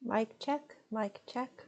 Mic check, mic check.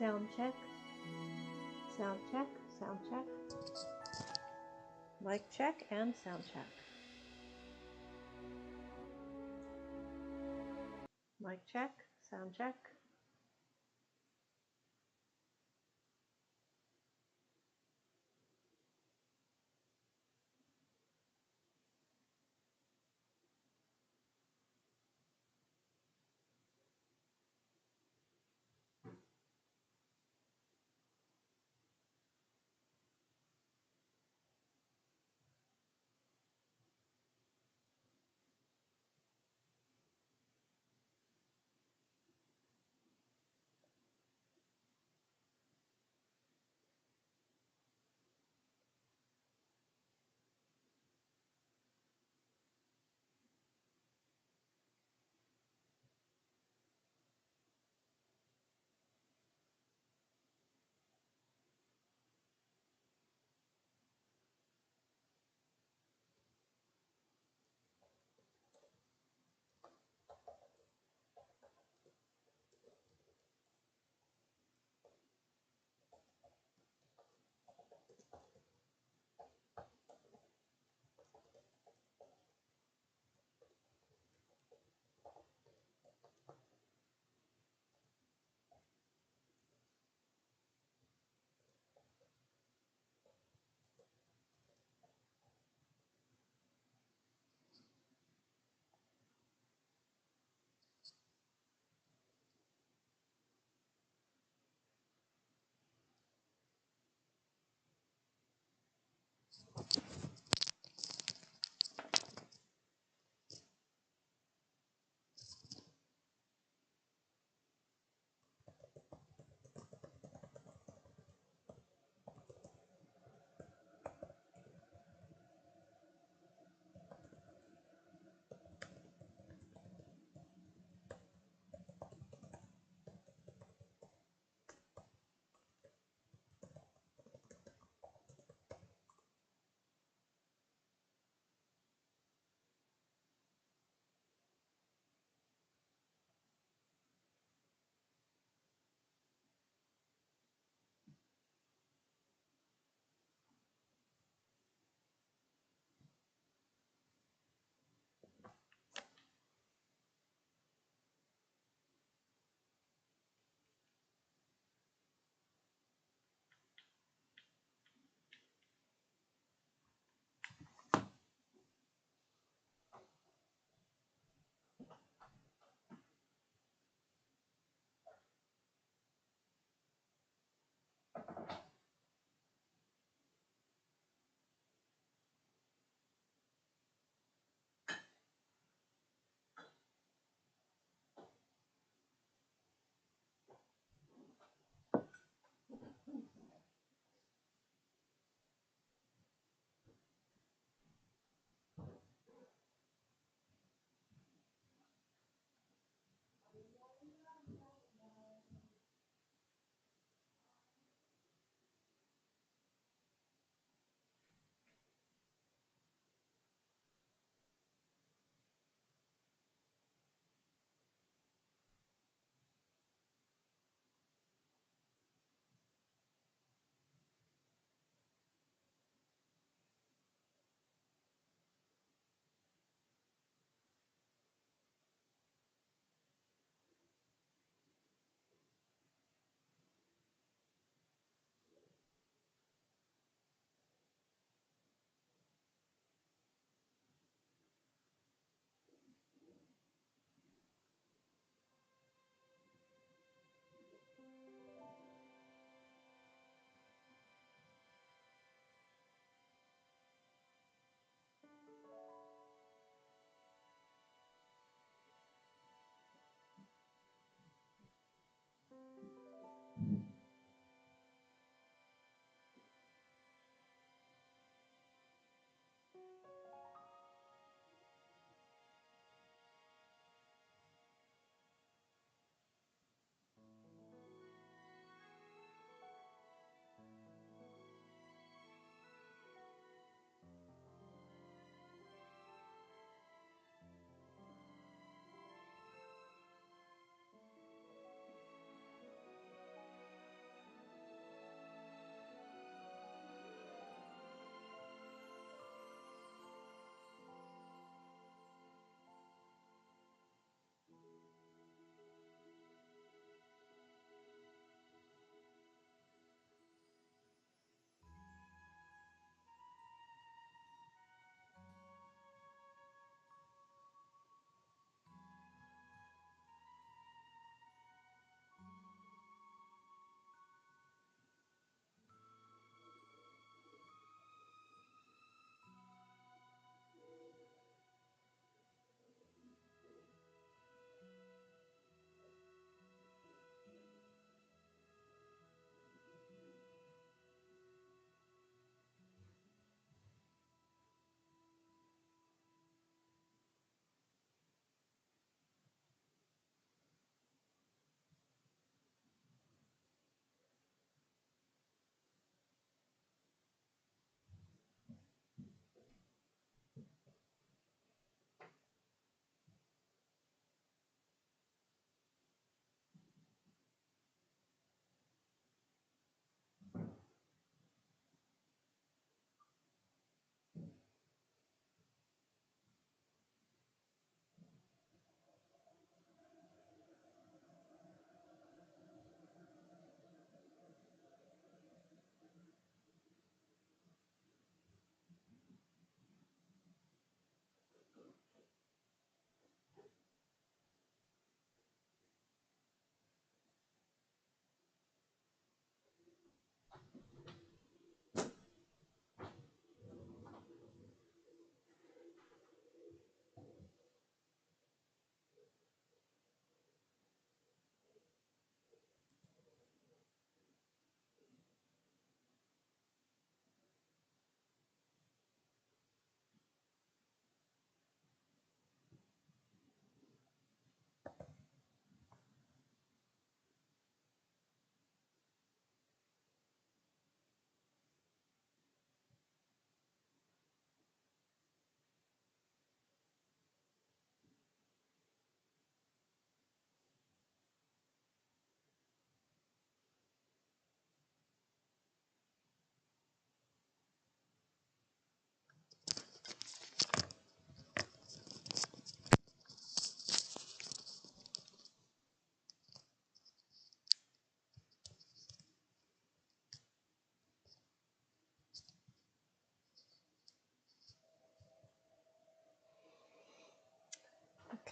Sound check, sound check, sound check. Mic check and sound check. Mic check, sound check.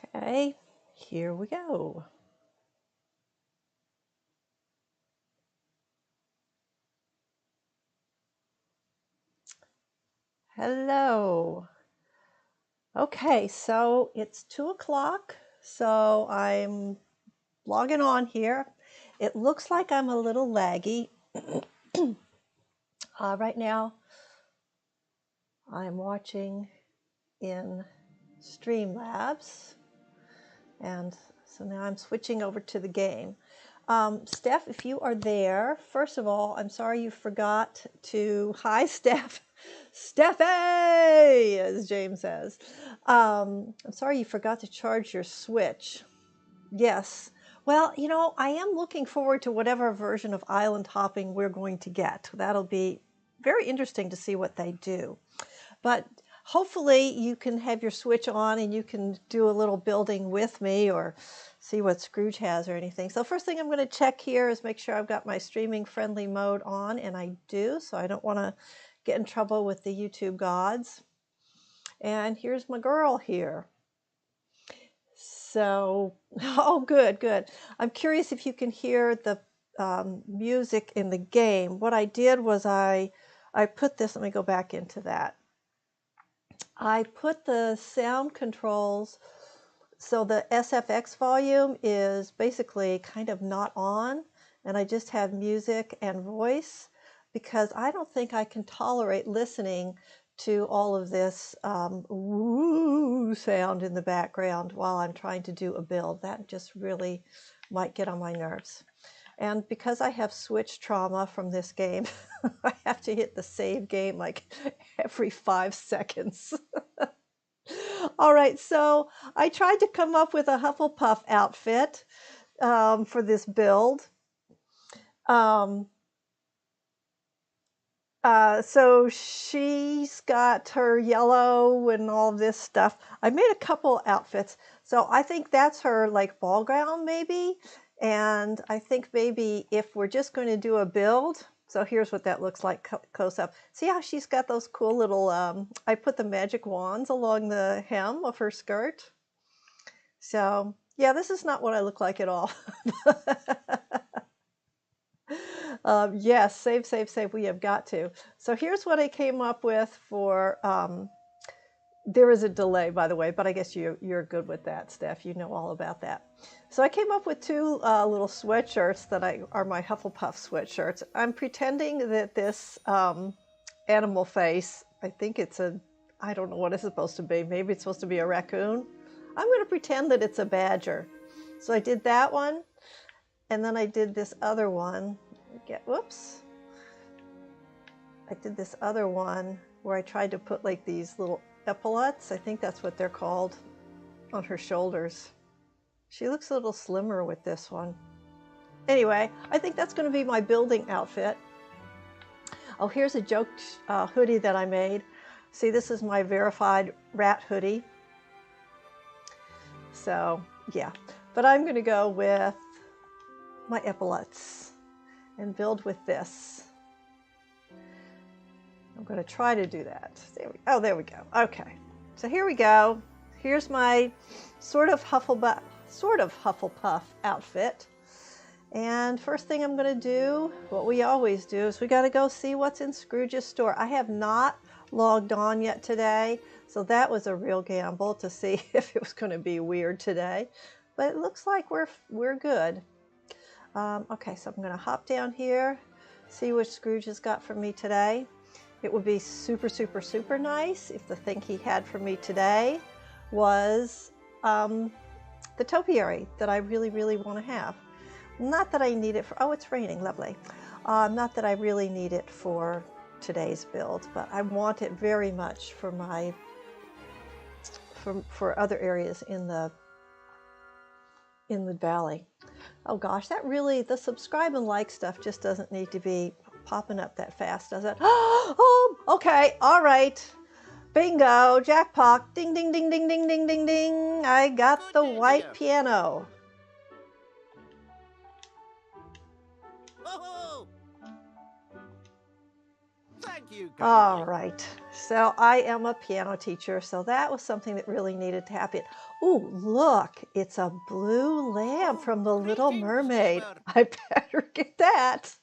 Okay, here we go. Hello. Okay, so it's 2 o'clock, so I'm logging on here. It looks like I'm a little laggy. Right now, I'm watching in Streamlabs, and so now I'm switching over to the game. Steph, if you are there, first of all, I'm sorry you forgot to, hi Steph, Steffi, as James says. I'm sorry you forgot to charge your Switch. Yes. Well, you know, I am looking forward to whatever version of island hopping we're going to get. That'll be very interesting to see what they do. But hopefully you can have your Switch on and you can do a little building with me or see what Scrooge has or anything. So first thing I'm going to check here is make sure I've got my streaming friendly mode on, and I do, so I don't want to get in trouble with the YouTube gods. And here's my girl here. So, oh, good, good. I'm curious if you can hear the music in the game. What I did was I put this, let me go back into that. I put the sound controls, so the SFX volume is basically kind of not on, and I just have music and voice because I don't think I can tolerate listening to all of this woo sound in the background while I'm trying to do a build. That just really might get on my nerves. And because I have Switch trauma from this game, I have to hit the save game like every 5 seconds. All right, so I tried to come up with a Hufflepuff outfit for this build. So she's got her yellow and all this stuff. I made a couple outfits. So I think that's her like ball gown maybe. And I think maybe if we're just going to do a build, so here's what that looks like close up. See how she's got those cool little, I put the magic wands along the hem of her skirt. So yeah, this is not what I look like at all. Yes, save, save, save. We have got to. So here's what I came up with for, there is a delay, by the way, but I guess you're good with that, Steph. You know all about that. So I came up with 2 little sweatshirts that are my Hufflepuff sweatshirts. I'm pretending that this animal face, I think it's I don't know what it's supposed to be. Maybe it's supposed to be a raccoon. I'm going to pretend that it's a badger. So I did that one, and then I did this other one. Whoops. I did this other one where I tried to put like these little epaulets, I think that's what they're called, on her shoulders. She looks a little slimmer with this one. Anyway, I think that's going to be my building outfit. Oh, here's a joke hoodie that I made. See, this is my verified rat hoodie. So, yeah. But I'm going to go with my epaulets and build with this. I'm going to try to do that. There we go. Okay. So here we go. Here's my sort of Hufflepuff outfit. And first thing I'm going to do, what we always do, is we got to go see what's in Scrooge's store. I have not logged on yet today, so that was a real gamble to see if it was going to be weird today. But it looks like we're good. Okay, so I'm going to hop down here, see what Scrooge has got for me today. It would be super, super, super nice if the thing he had for me today was the topiary that I really, really want to have. Not that I need it for, oh, it's raining, lovely. Not that I really need it for today's build, but I want it very much for my, for other areas in the valley. Oh gosh, that really, the subscribe and like stuff just doesn't need to be popping up that fast, does it? Oh, okay, all right. Bingo, jackpot, ding, ding, ding, ding, ding, ding, ding, ding. I got the white piano. Oh, thank you. All right, So I am a piano teacher, so that was something that really needed to happen. Ooh, look, it's a blue lamp from The Little Mermaid. I better get that.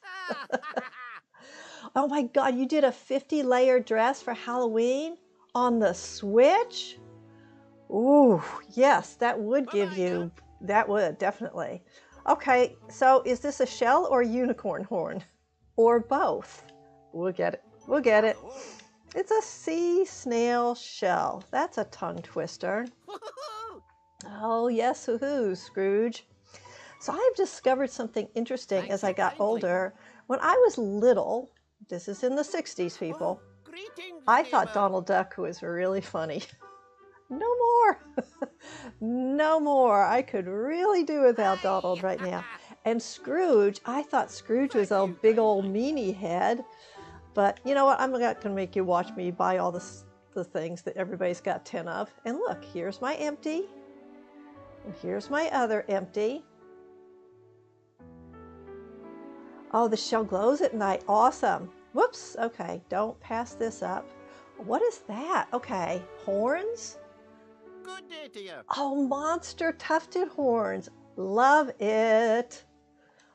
Oh my God, you did a 50-layer dress for Halloween on the Switch? Ooh, yes, that would give you, that would definitely. Okay, so is this a shell or unicorn horn? Or both? We'll get it. We'll get it. It's a sea snail shell. That's a tongue twister. Oh, yes, hoo-hoo, Scrooge. So I've discovered something interesting as I got older. When I was little, this is in the 60s, people, I thought Donald Duck was really funny. No more. No more. I could really do without Donald right now. And Scrooge, I thought Scrooge was a big old meanie head. But you know what? I'm not going to make you watch me buy all the things that everybody's got 10 of. And look, here's my empty. And here's my other empty. Oh, the shell glows at night. Awesome. Whoops. Okay, don't pass this up. What is that? Okay, horns? Good day to you. Oh, monster tufted horns. Love it.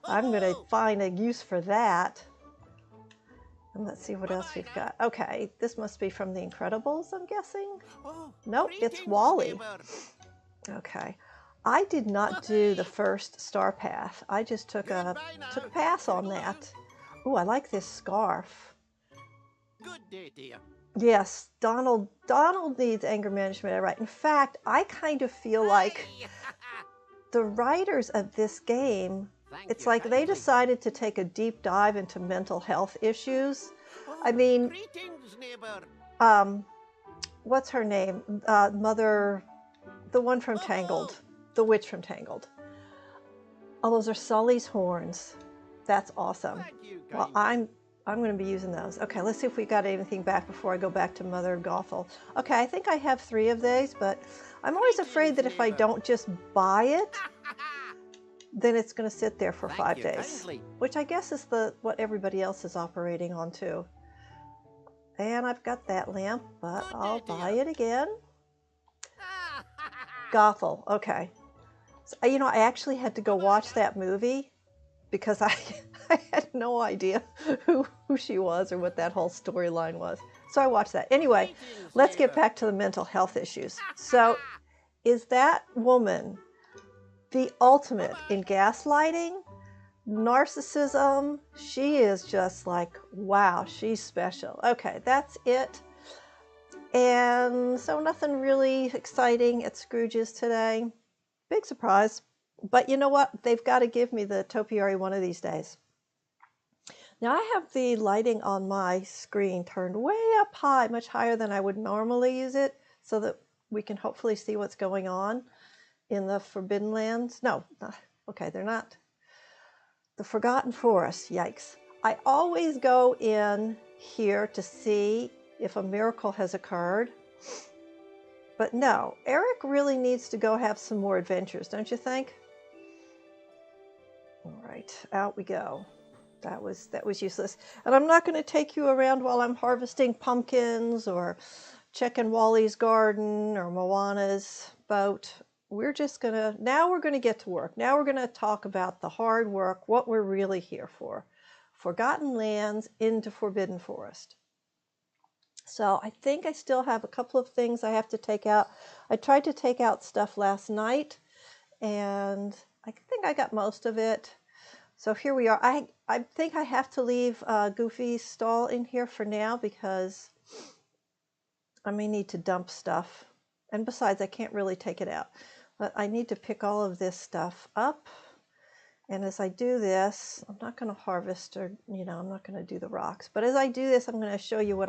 I'm going to find a use for that. And let's see what else we've got. Okay, this must be from The Incredibles, I'm guessing. Nope, it's Wally. Okay. I did not do the first star path. I just took a pass on that. Ooh, I like this scarf. Good day to you. Yes, Donald needs anger management, right? In fact, I kind of feel like the writers of this game, it's like they decided to take a deep dive into mental health issues. I mean, what's her name? Mother, the one from Tangled, the witch from Tangled. Oh, those are Sully's horns. That's awesome. Well, I'm going to be using those. Okay, let's see if we got anything back before I go back to Mother Gothel. Okay, I think I have 3 of these, but I'm always afraid that if I don't just buy it, then it's going to sit there for 5 days, which I guess is what everybody else is operating on too. And I've got that lamp, but I'll buy it again. Gothel, okay. So, you know, I actually had to go watch that movie because I had no idea who she was or what that whole storyline was. So I watched that. Anyway, let's get back to the mental health issues. So is that woman the ultimate in gaslighting, narcissism? She is just like, wow, she's special. Okay, that's it. And so nothing really exciting at Scrooge's today. Big surprise. But you know what? They've got to give me the topiary one of these days. Now I have the lighting on my screen turned way up high, much higher than I would normally use it, so that we can hopefully see what's going on in the Forbidden Lands. No, okay, they're not. The Forgotten Forest, yikes. I always go in here to see if a miracle has occurred. But no, Eric really needs to go have some more adventures, don't you think? All right, out we go. That was useless. And I'm not going to take you around while I'm harvesting pumpkins or checking Wally's garden or Moana's boat. We're just going to, now we're going to get to work. Now we're going to talk about the hard work, what we're really here for. Forgotten Lands into Forbidden Forest. So I think I still have a couple of things I have to take out. I tried to take out stuff last night, and I think I got most of it. So here we are. I think I have to leave Goofy's stall in here for now because I may need to dump stuff. And besides, I can't really take it out. But I need to pick all of this stuff up. And as I do this, I'm not going to harvest or, you know, I'm not going to do the rocks. But as I do this, I'm going to show you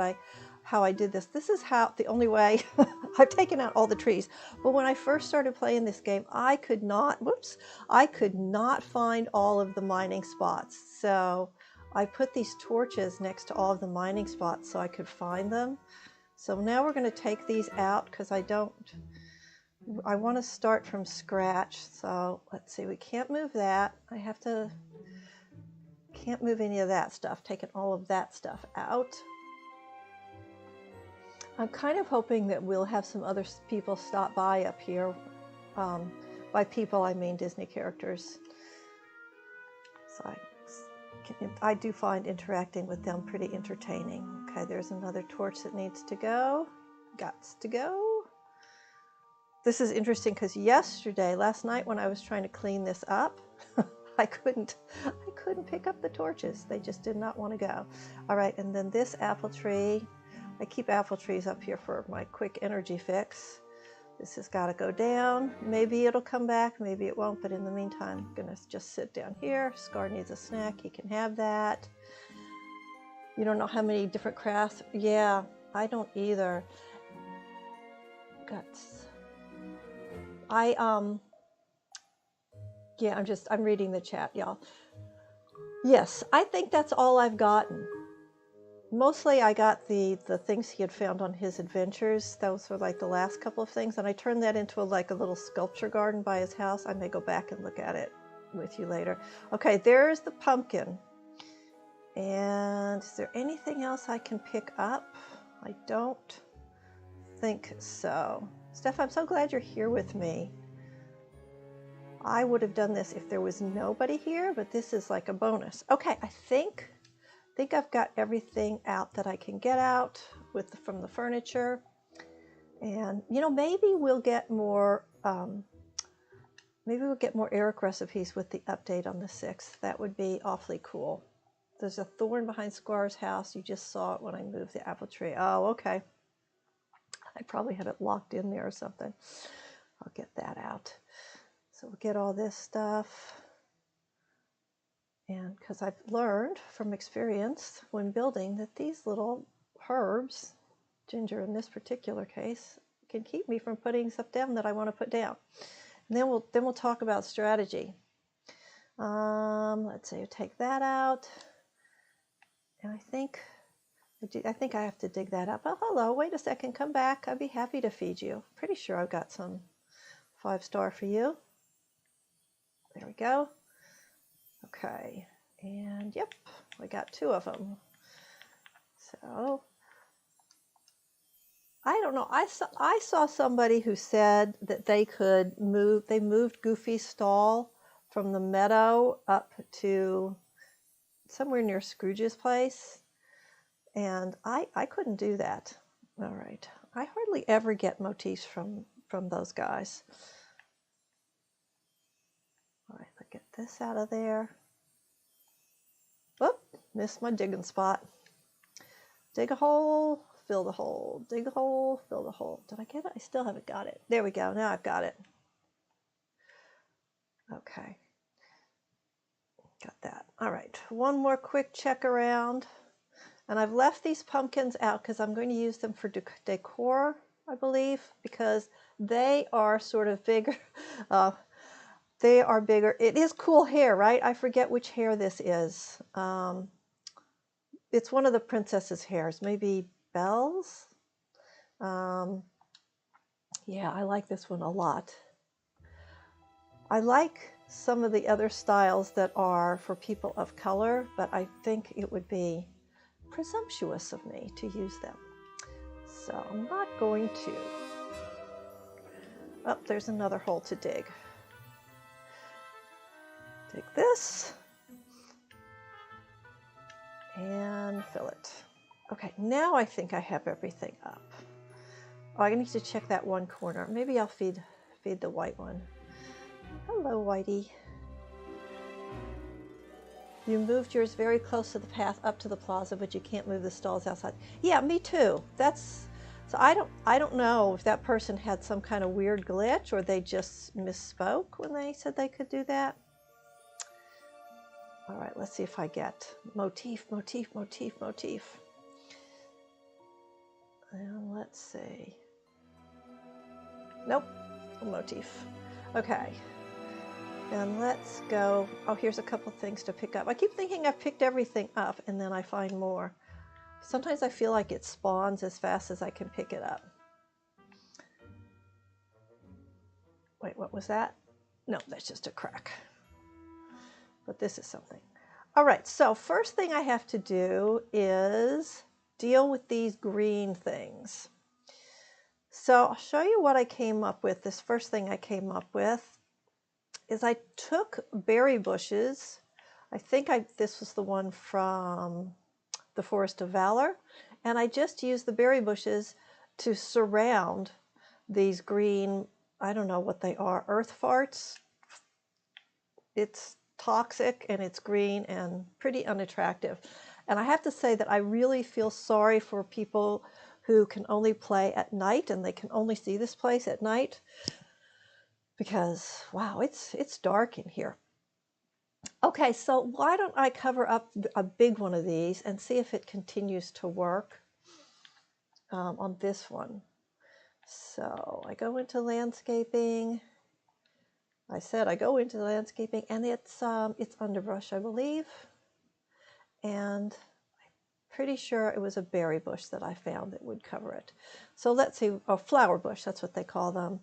how I did this. This is the only way. I've taken out all the trees. But when I first started playing this game, I could not find all of the mining spots. So I put these torches next to all of the mining spots so I could find them. So now we're going to take these out because I want to start from scratch. So let's see, we can't move that. Can't move any of that stuff, taking all of that stuff out. I'm kind of hoping that we'll have some other people stop by up here. By people, I mean Disney characters. So I do find interacting with them pretty entertaining. Okay, there's another torch that needs to go. Gots to go. This is interesting because last night when I was trying to clean this up, I couldn't pick up the torches. They just did not want to go. All right, and then this apple tree. I keep apple trees up here for my quick energy fix. This has got to go down. Maybe it'll come back, maybe it won't, but in the meantime, I'm gonna just sit down here. Scar needs a snack, he can have that. You don't know how many different crafts? Yeah, I don't either. Guts. Yeah, I'm reading the chat, y'all. Yes, I think that's all I've gotten. Mostly I got the things he had found on his adventures. Those were like the last couple of things, and I turned that into a little sculpture garden by his house. I may go back and look at it with you later. Okay, there's the pumpkin. And is there anything else I can pick up? I don't think so. Steph, I'm so glad you're here with me. I would have done this if there was nobody here, but this is like a bonus. Okay, I think I've got everything out that I can get out from the furniture. And maybe we'll get more Eric recipes with the update on the 6th. That would be awfully cool. There's a thorn behind Squar's house. You just saw it when I moved the apple tree. Oh, okay. I probably had it locked in there or something. I'll get that out. So we'll get all this stuff. And because I've learned from experience when building that these little herbs, ginger in this particular case, can keep me from putting stuff down that I want to put down. And then we'll talk about strategy. Let's see, take that out. And I think I have to dig that up. Oh, hello, wait a second, come back. I'd be happy to feed you. Pretty sure I've got some 5-star for you. There we go. Okay, and yep, I got 2 of them. So, I don't know, I saw somebody who said that they moved Goofy's stall from the Meadow up to somewhere near Scrooge's place, and I couldn't do that. All right, I hardly ever get motifs from those guys. All right, let's get this out of there. Whoop, missed my digging spot. Dig a hole, fill the hole. Dig a hole, fill the hole. Did I get it? I still haven't got it. There we go, now I've got it. Okay, got that. All right, one more quick check around. And I've left these pumpkins out because I'm going to use them for decor, I believe, because they are sort of bigger. They are bigger. It is cool hair, right? I forget which hair this is. It's one of the princess's hairs, maybe Belle's. Yeah, I like this one a lot. I like some of the other styles that are for people of color, but I think it would be presumptuous of me to use them. So I'm not going to. Oh, there's another hole to dig. Take this and fill it. Okay, now I think I have everything up. Oh, I need to check that one corner. Maybe I'll feed the white one. Hello, Whitey. You moved yours very close to the path up to the plaza, but you can't move the stalls outside. Yeah, me too. So I don't know if that person had some kind of weird glitch or they just misspoke when they said they could do that. All right, let's see if I get motif. And let's see. Nope, a motif. Okay. And let's go. Oh, here's a couple things to pick up. I keep thinking I've picked everything up and then I find more. Sometimes I feel like it spawns as fast as I can pick it up. Wait, what was that? No, that's just a crack. But this is something. All right, so first thing I have to do is deal with these green things. So I'll show you what I came up with. This first thing I came up with is I took berry bushes. I think this was the one from the Forest of Valor, and I just used the berry bushes to surround these green, I don't know what they are, earth farts. It's toxic and it's green and pretty unattractive. And I have to say that I really feel sorry for people who can only play at night and they can only see this place at night because, wow, it's dark in here. Okay, so why don't I cover up a big one of these and see if it continues to work on this one. So I go into landscaping. I said I go into landscaping, and it's underbrush, I believe. And I'm pretty sure it was a berry bush that I found that would cover it. So let's see, oh, flower bush, that's what they call them.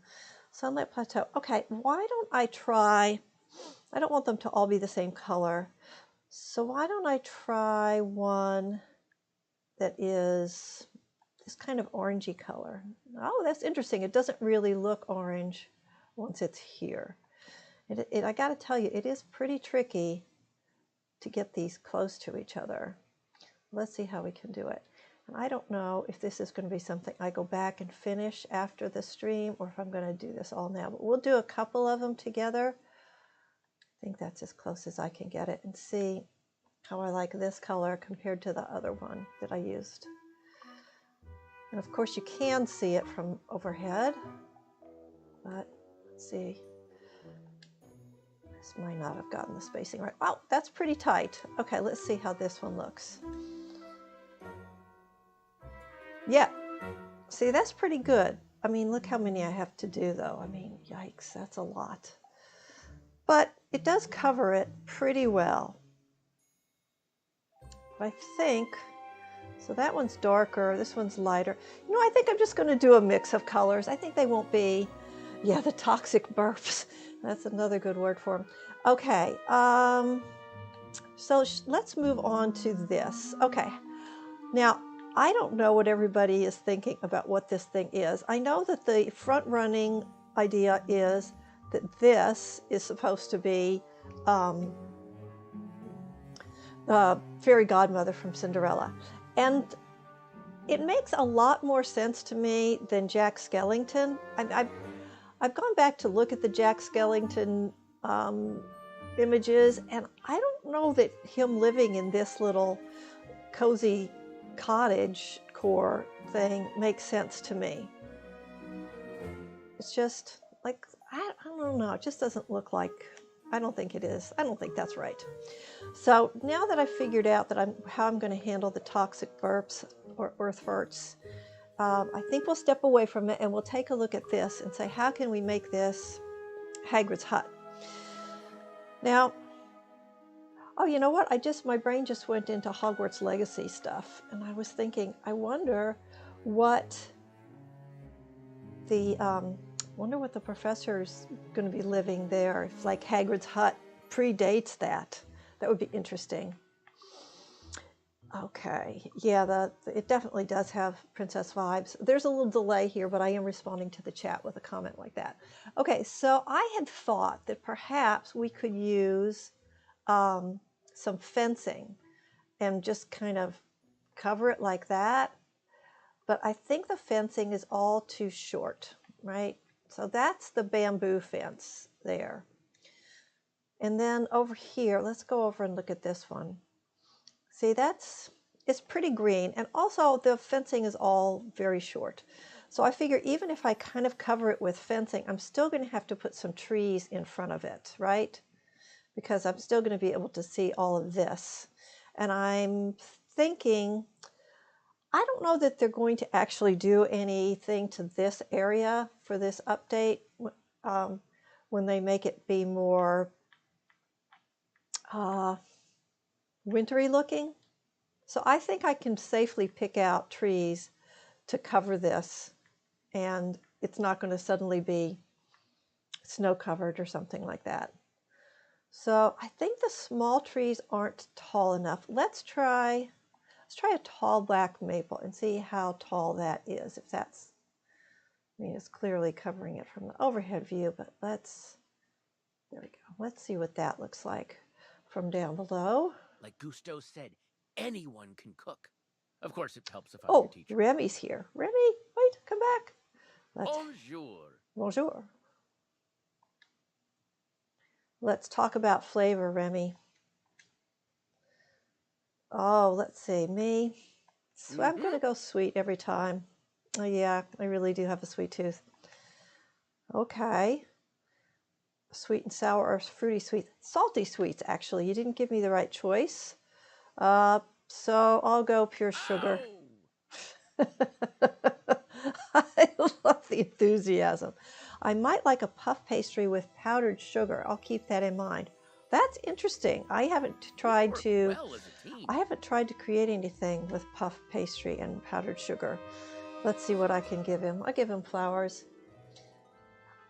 Sunlight plateau. Okay, why don't I try, I don't want them to all be the same color. So why don't I try one that is this kind of orangey color. Oh, that's interesting. It doesn't really look orange once it's here. I got to tell you, it is pretty tricky to get these close to each other. Let's see how we can do it. And I don't know if this is going to be something I go back and finish after the stream or if I'm going to do this all now. But we'll do a couple of them together. I think that's as close as I can get it, and see how I like this color compared to the other one that I used. And of course you can see it from overhead, but let's see. This might not have gotten the spacing right. Oh, that's pretty tight. Okay, let's see how this one looks. Yeah, see, that's pretty good. I mean, look how many I have to do though. I mean, yikes, that's a lot. But it does cover it pretty well. I think, so that one's darker, this one's lighter. You know, I think I'm just going to do a mix of colors. I think they won't be, yeah, the toxic burps. That's another good word for them. Okay, so let's move on to this. Okay, now I don't know what everybody is thinking about what this thing is. I know that the front-running idea is that this is supposed to be fairy godmother from Cinderella. And it makes a lot more sense to me than Jack Skellington. I've gone back to look at the Jack Skellington images, and I don't know that him living in this little cozy cottage core thing makes sense to me. It's just like, I don't know, it just doesn't look like, I don't think it is. I don't think that's right. So now that I've figured out that how I'm going to handle the toxic burps or earth farts, I think we'll step away from it and we'll take a look at this and say, how can we make this Hagrid's hut? Now, oh, you know what? My brain just went into Hogwarts Legacy stuff, and I was thinking, I wonder what the professor's going to be living there. If like Hagrid's hut predates that, that would be interesting. Okay, yeah, it definitely does have princess vibes. There's a little delay here, but I am responding to the chat with a comment like that. Okay, so I had thought that perhaps we could use some fencing and just kind of cover it like that. But I think the fencing is all too short, right? So that's the bamboo fence there. And then over here, let's go over and look at this one. See, it's pretty green, and also the fencing is all very short. So I figure even if I kind of cover it with fencing, I'm still going to have to put some trees in front of it, right? Because I'm still going to be able to see all of this. And I'm thinking, I don't know that they're going to actually do anything to this area for this update when they make it be more wintry looking. So I think I can safely pick out trees to cover this, and it's not going to suddenly be snow covered or something like that. So I think the small trees aren't tall enough. Let's try a tall black maple and see how tall that is, if that's I mean, it's clearly covering it from the overhead view, but there we go. Let's see what that looks like from down below. Like Gusteau said, anyone can cook. Of course, it helps if I'm your Oh, teacher. Remy's here. Remy, wait, come back. Bonjour. Bonjour. Let's talk about flavor, Remy. Oh, let's see, me. So I'm going to go sweet every time. Oh, yeah, I really do have a sweet tooth. Okay. Sweet and sour or fruity sweet. Salty sweets, actually. You didn't give me the right choice. So I'll go pure sugar. I love the enthusiasm. I might like a puff pastry with powdered sugar. I'll keep that in mind. That's interesting. I haven't tried to create anything with puff pastry and powdered sugar. Let's see what I can give him. I'll give him flowers.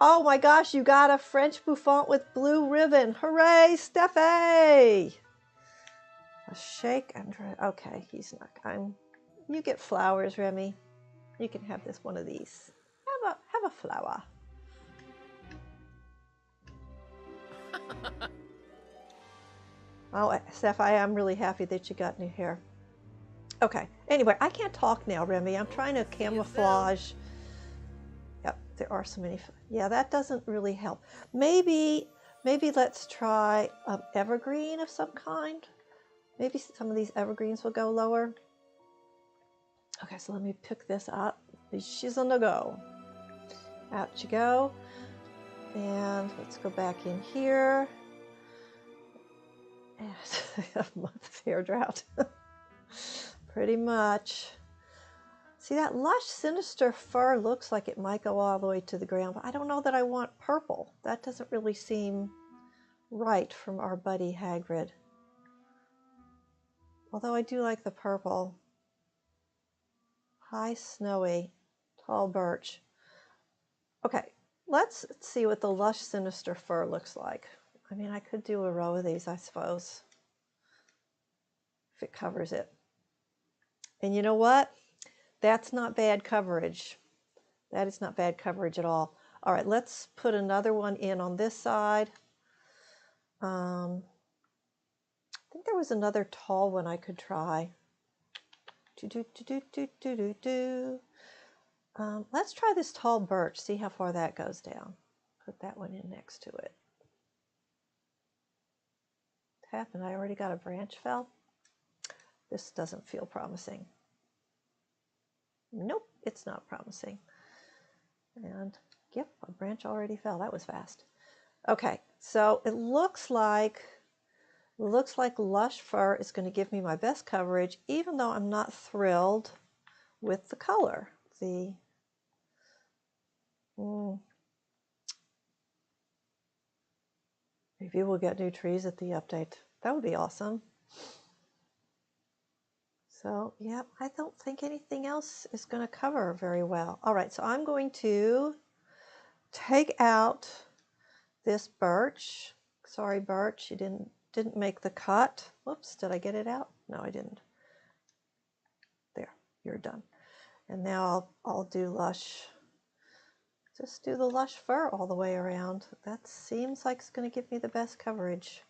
Oh my gosh, you got a French bouffant with blue ribbon. Hooray, Steffi! A shake and okay, he's not. You get flowers, Remy. You can have this one of these. Have a flower. Oh, Steph, I am really happy that you got new hair. Okay. Anyway, I can't talk now, Remy. I'm trying to camouflage. Yep, there are so many. Yeah, that doesn't really help. Maybe let's try evergreen of some kind. Maybe some of these evergreens will go lower. Okay, so let me pick this up. She's on the go. Out you go. And let's go back in here. And a month of hair drought. Pretty much. See, that lush, sinister fur looks like it might go all the way to the ground, but I don't know that I want purple. That doesn't really seem right from our buddy Hagrid. Although I do like the purple. High, snowy, tall birch. Okay, let's see what the lush, sinister fur looks like. I mean, I could do a row of these, I suppose, if it covers it. And you know what? That's not bad coverage. That is not bad coverage at all. All right, let's put another one in on this side. I think there was another tall one I could try. Let's try this tall birch, see how far that goes down. Put that one in next to it. What happened? I already got a branch fell. This doesn't feel promising. Nope, it's not promising. And yep, a branch already fell. That was fast. Okay, so it looks like lush fur is going to give me my best coverage, even though I'm not thrilled with the color. Maybe we'll get new trees at the update. That would be awesome. So, yeah, I don't think anything else is going to cover very well. All right, so I'm going to take out this birch. Sorry, birch, you didn't make the cut. Whoops, did I get it out? No, I didn't. There, you're done. And now I'll do lush. Just do the lush fur all the way around. That seems like it's going to give me the best coverage.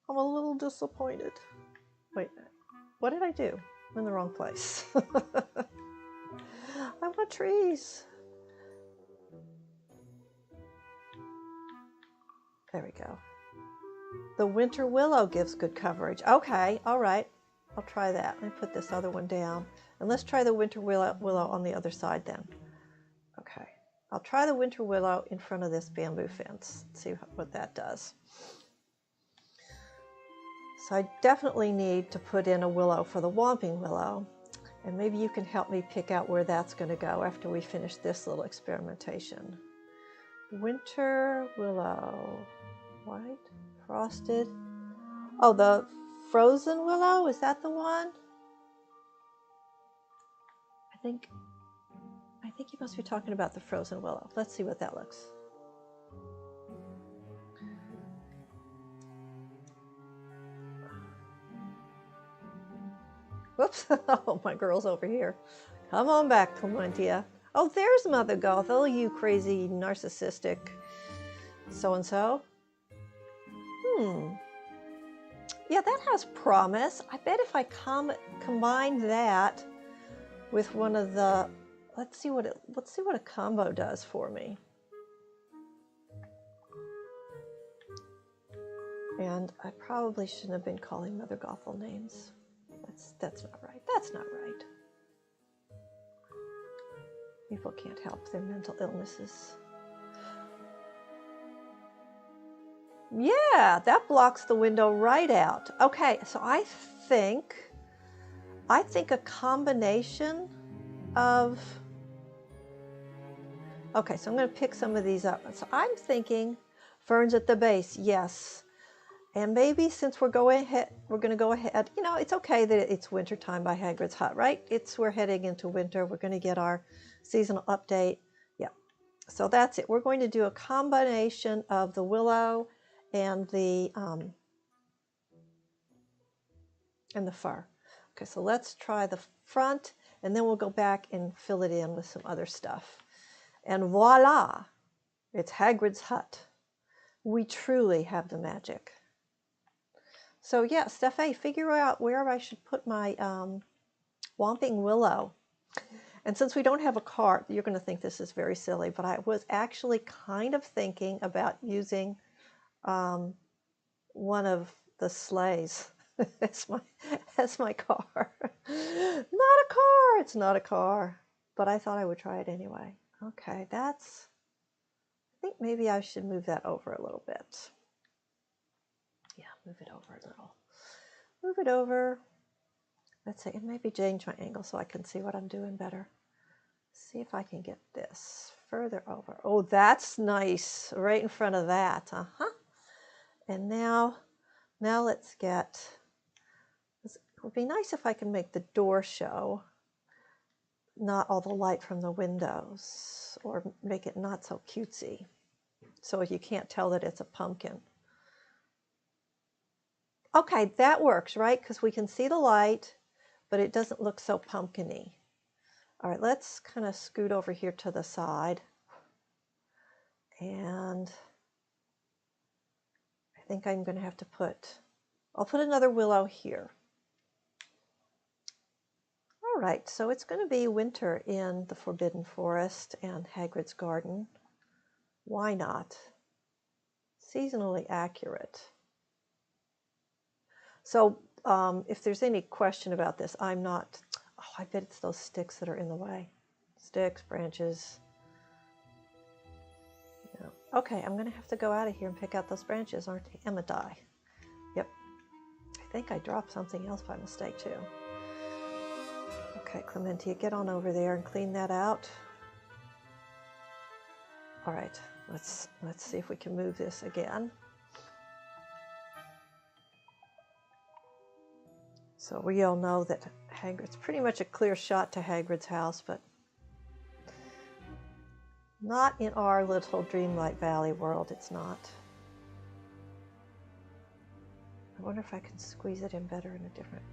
I'm a little disappointed. Wait, what did I do? I'm in the wrong place. I want trees. There we go. The winter willow gives good coverage. Okay, all right. I'll try that. Let me put this other one down. And let's try the winter willow on the other side then. Okay, I'll try the winter willow in front of this bamboo fence. See what that does. So I definitely need to put in a willow for the Whomping Willow. And maybe you can help me pick out where that's going to go after we finish this little experimentation. Winter willow. White, frosted. Oh, the frozen willow? Is that the one? I think you must be talking about the frozen willow. Let's see what that looks. Whoops. Oh, my girl's over here. Come on back, Clementia. Oh, there's Mother Gothel, you crazy narcissistic so-and-so. Yeah, that has promise. I bet if I combine that with one of the, let's see what a combo does for me. And I probably shouldn't have been calling Mother Gothel names. That's not right. That's not right. People can't help their mental illnesses. Yeah, that blocks the window right out. Okay, so I think a combination of, okay, so I'm going to pick some of these up. So I'm thinking ferns at the base, yes. And maybe since we're going to go ahead, you know, it's okay that it's winter time by Hagrid's hut, right? We're heading into winter. We're going to get our seasonal update. Yeah. So that's it. We're going to do a combination of the willow and the fir. Okay, so let's try the front, and then we'll go back and fill it in with some other stuff. And voila, it's Hagrid's hut. We truly have the magic. So yeah, Steffi, figure out where I should put my Whomping Willow. And since we don't have a cart, you're going to think this is very silly, but I was actually kind of thinking about using one of the sleighs as my car. Not a car, it's not a car, but I thought I would try it anyway. Okay, I think maybe I should move that over a little bit. Yeah, move it over a little. Move it over. Let's see, and maybe change my angle so I can see what I'm doing better. See if I can get this further over. Oh, that's nice, right in front of that. And now let's get, it would be nice if I can make the door show, not all the light from the windows, or make it not so cutesy, so you can't tell that it's a pumpkin. Okay, that works, right? Because we can see the light, but it doesn't look so pumpkin-y. All right, let's kind of scoot over here to the side. And I think I'm going to have to I'll put another willow here. All right, so it's going to be winter in the Forbidden Forest and Hagrid's garden. Why not? Seasonally accurate. So if there's any question about this, I bet it's those sticks that are in the way. Sticks, branches. Yeah. Okay, I'm going to have to go out of here and pick out those branches, aren't I? Yep. I think I dropped something else by mistake, too. Okay, Clementia, get on over there and clean that out. All right, let's see if we can move this again. So we all know that Hagrid's pretty much a clear shot to Hagrid's house, but not in our little Dreamlight Valley world, it's not. I wonder if I can squeeze it in better in a different...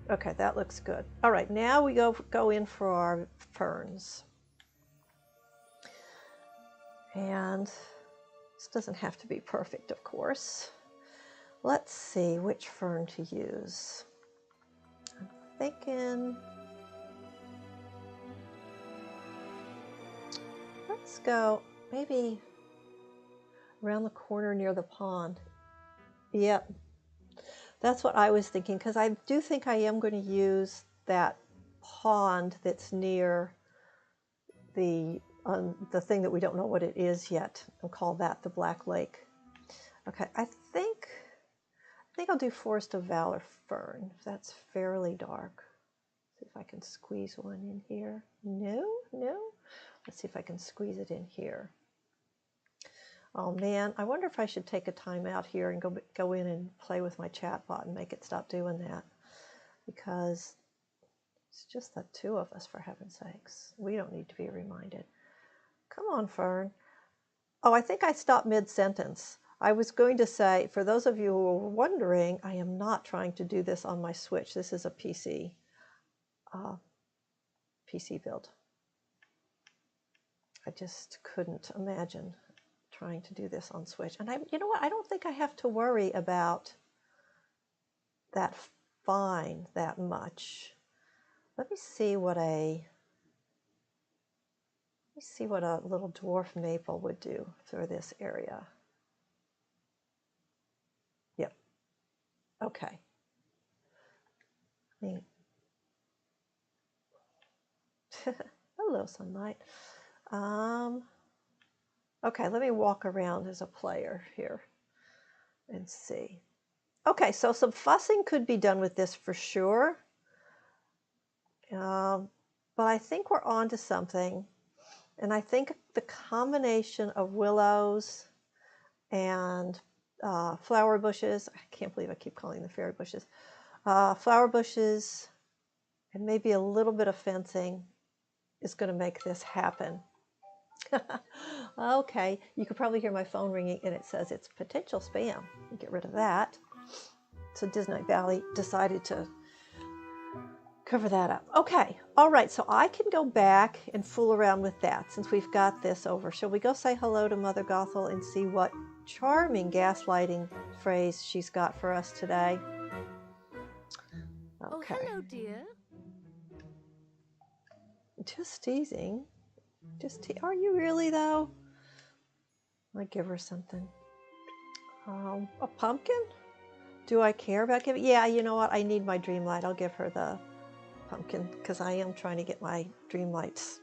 Okay, that looks good. All right, now we go in for our ferns. And this doesn't have to be perfect, of course. Let's see which fern to use. I'm thinking, let's go maybe around the corner near the pond. Yep, that's what I was thinking, because I do think I am going to use that pond that's near the thing that we don't know what it is yet, and call that the Black Lake. Okay, I think I'll do Forest of Valor fern. That's fairly dark. See if I can squeeze one in here. No. Let's see if I can squeeze it in here. Oh man, I wonder if I should take a time out here and go in and play with my chat bot and make it stop doing that, because it's just the two of us, for heaven's sakes. We don't need to be reminded. Come on, Fern. Oh, I think I stopped mid-sentence. I was going to say, for those of you who are wondering, I am not trying to do this on my Switch. This is a PC PC build. I just couldn't imagine trying to do this on Switch. And you know what? I don't think I have to worry about that fine that much. Let me see what a little dwarf maple would do for this area. Yep. Okay. Hello, sunlight. Okay, let me walk around as a player here and see. Okay, so some fussing could be done with this for sure. But I think we're on to something. And I think the combination of willows and flower bushes, I can't believe I keep calling them fairy bushes, flower bushes and maybe a little bit of fencing is going to make this happen. Okay, you could probably hear my phone ringing and it says it's potential spam. Get rid of that. So Dreamlight Valley decided to cover that up. Okay, all right, so I can go back and fool around with that since we've got this over. Shall we go say hello to Mother Gothel and see what charming gaslighting phrase she's got for us today? Okay. Oh, hello, dear. Just teasing. Are you really, though? I give her something. A pumpkin? Do I care about giving? Yeah, you know what? I need my Dreamlight. I'll give her the pumpkin because I am trying to get my Dreamlights.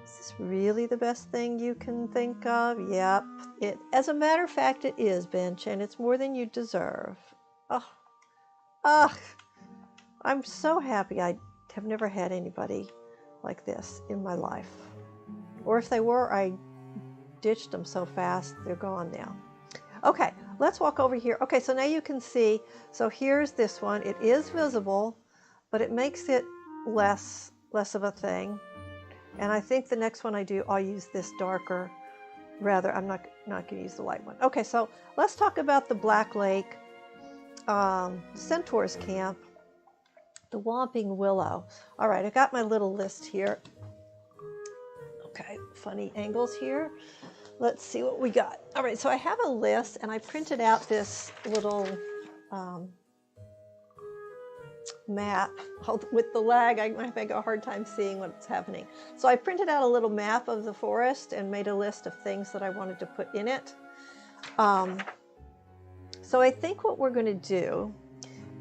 Is this really the best thing you can think of? Yep. As a matter of fact, it is, Bench, and it's more than you deserve. I'm so happy I have never had anybody like this in my life. Or if they were, I ditched them so fast, they're gone now. Okay, let's walk over here. Okay, so now you can see, so here's this one. It is visible, but it makes it less of a thing. And I think the next one I do, I'll use this darker. Rather, I'm not going to use the light one. Okay, so let's talk about the Black Lake Centaur's Camp, the Whomping Willow. All right, I got my little list here. Okay, funny angles here. Let's see what we got. All right, so I have a list, and I printed out this little map. With the lag, I might have a hard time seeing what's happening. So I printed out a little map of the forest and made a list of things that I wanted to put in it. So I think what we're going to do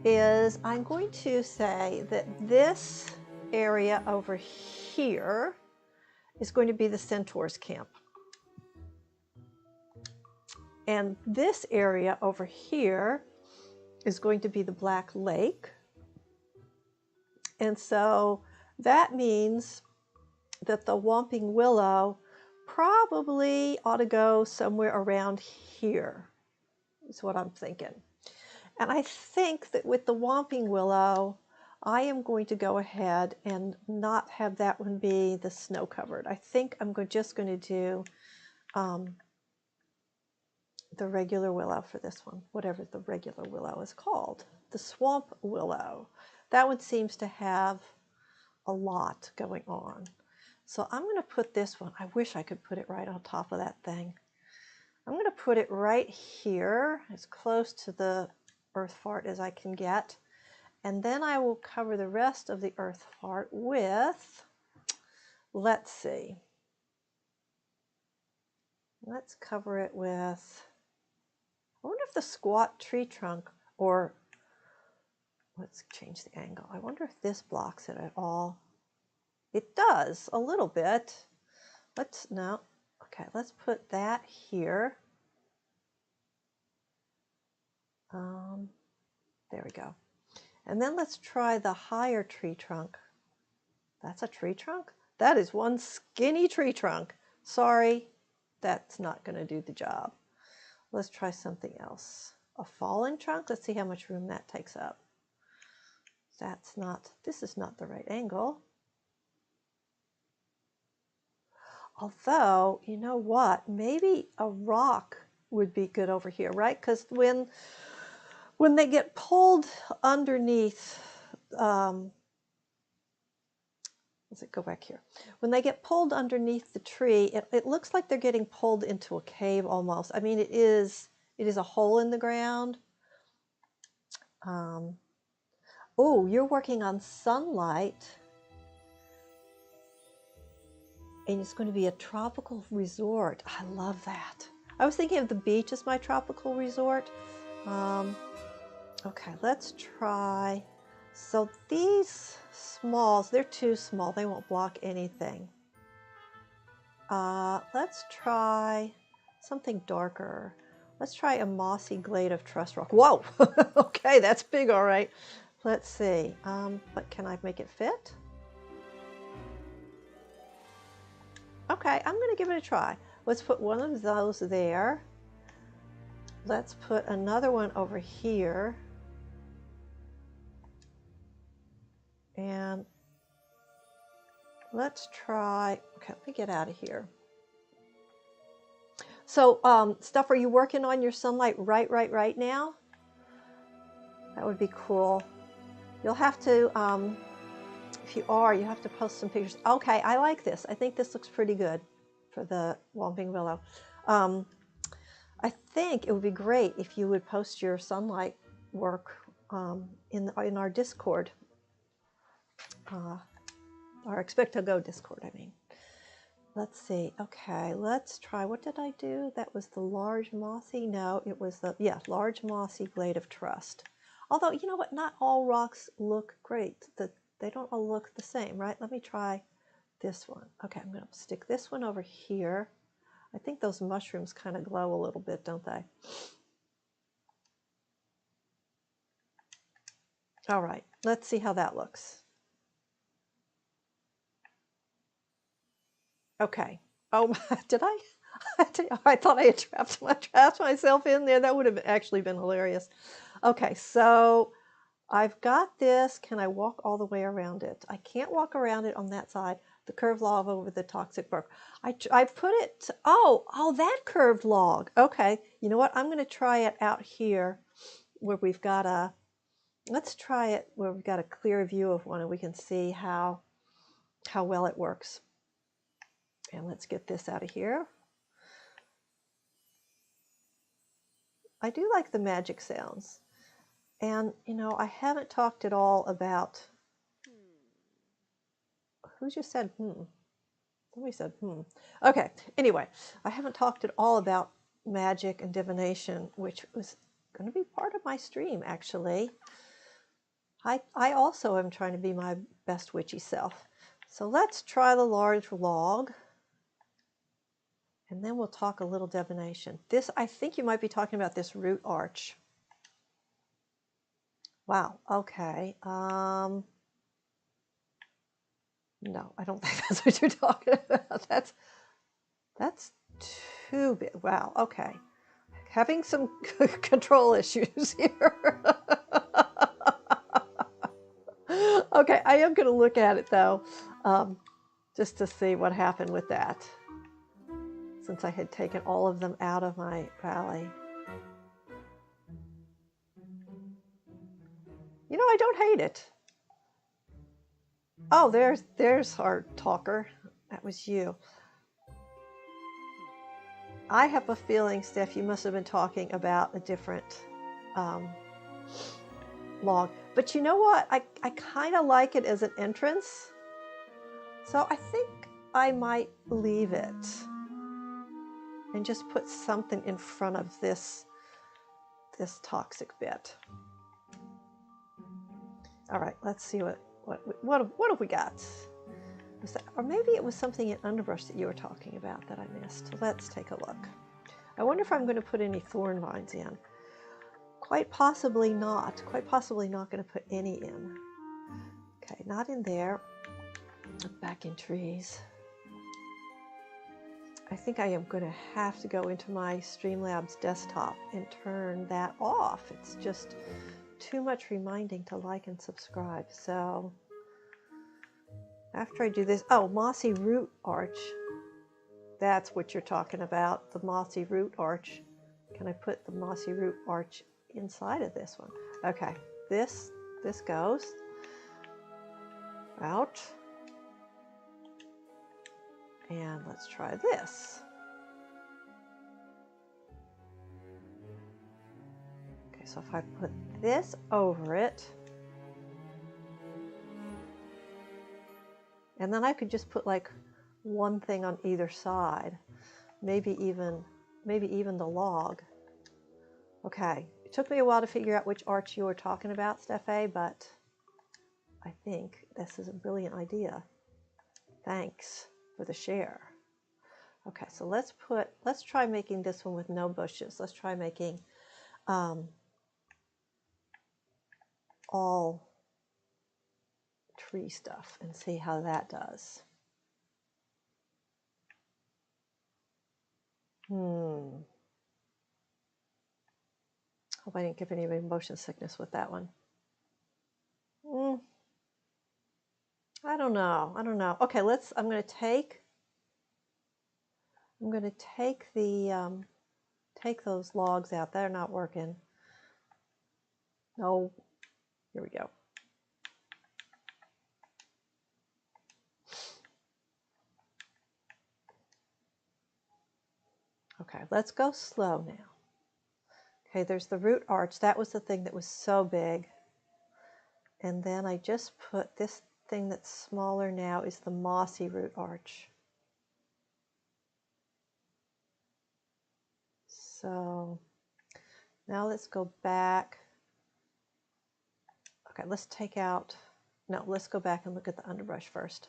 is I'm going to say that this area over here is going to be the Centaur's Camp. And this area over here is going to be the Black Lake. And so that means that the Whomping Willow probably ought to go somewhere around here, is what I'm thinking. And I think that with the Whomping Willow, I am going to go ahead and not have that one be the snow-covered. I think I'm just going to do the regular willow for this one, whatever the regular willow is called, the swamp willow. That one seems to have a lot going on. So I'm going to put this one, I wish I could put it right on top of that thing. I'm going to put it right here, as close to the earth fart as I can get. And then I will cover the rest of the earth fart with, let's see, let's cover it with, I wonder if the squat tree trunk, or let's change the angle. I wonder if this blocks it at all. It does a little bit. Okay, let's put that here. There we go. And then let's try the higher tree trunk. That's a tree trunk? That is one skinny tree trunk. Sorry, that's not going to do the job. Let's try something else. A fallen trunk? Let's see how much room that takes up. This is not the right angle. Although, you know what? Maybe a rock would be good over here, right? Because when they get pulled underneath Does it go back here? When they get pulled underneath the tree, it looks like they're getting pulled into a cave almost. I mean, it is a hole in the ground. Oh, you're working on sunlight. And it's going to be a tropical resort. I love that. I was thinking of the beach as my tropical resort. Okay, let's try. So these smalls, they're too small. They won't block anything. Let's try something darker. Let's try a mossy glade of truss rock. Whoa! Okay, that's big, all right. Let's see. But can I make it fit? Okay, I'm going to give it a try. Let's put one of those there. Let's put another one over here. And let's try, okay, let me get out of here. So, Stuff, are you working on your sunlight right now? That would be cool. You'll have to, if you are, you have to post some pictures. Okay, I like this. I think this looks pretty good for the Whomping Willow. I think it would be great if you would post your sunlight work in our Discord. Our Expect-to-Go Discord, I mean. Let's see. Okay, let's try. What did I do? That was the large mossy? No, it was the, yeah, large mossy glade of trust. Although, you know what? Not all rocks look great. They don't all look the same, right? Let me try this one. Okay, I'm going to stick this one over here. I think those mushrooms kind of glow a little bit, don't they? All right, let's see how that looks. Okay. Oh, did I? I thought I had trapped myself in there. That would have actually been hilarious. Okay, so I've got this. Can I walk all the way around it? I can't walk around it on that side. The curved log over the toxic bark. I've put it, oh, that curved log. Okay, you know what? I'm going to try it out here where we've got a, let's try it where we've got a clear view of one and we can see how well it works. And let's get this out of here. I do like the magic sounds. And, you know, I haven't talked at all about, who just said, Somebody said, Okay, anyway, I haven't talked at all about magic and divination, which was going to be part of my stream, actually. I also am trying to be my best witchy self. So let's try the large log. And then we'll talk a little divination. This, I think you might be talking about this root arch. Wow, okay. No, I don't think that's what you're talking about. That's too big. Wow, okay. Having some control issues here. Okay, I am going to look at it though, just to see what happened with that, since I had taken all of them out of my valley. You know, I don't hate it. Oh, there's our talker. That was you. I have a feeling, Steph, you must have been talking about a different log. But you know what? I kind of like it as an entrance. So I think I might leave it and just put something in front of this toxic bit. All right, let's see what have we got? Was that, or maybe it was something in underbrush that you were talking about that I missed. Let's take a look. I wonder if I'm going to put any thorn vines in. Quite possibly not. Quite possibly not going to put any in. Okay, not in there. Back in trees. I think I am going to have to go into my Streamlabs desktop and turn that off. It's just too much reminding to like and subscribe. So after I do this, oh, mossy root arch. That's what you're talking about, the mossy root arch. Can I put the mossy root arch inside of this one? Okay, this goes out. And let's try this. Okay, so if I put this over it, and then I could just put like one thing on either side, maybe even the log. Okay, it took me a while to figure out which arch you were talking about, Steffi, but I think this is a brilliant idea. Thanks for the share. Okay, so let's try making this one with no bushes. Let's try making all tree stuff and see how that does. Hope I didn't give anybody motion sickness with that one. I don't know. Okay, I'm going to take the take those logs out. They're not working. No. Here we go. Okay, let's go slow now. Okay, there's the root arch. That was the thing that was so big. And then I just put this thing that's smaller now is the mossy root arch. So now let's go back. Okay, let's go back and look at the underbrush first.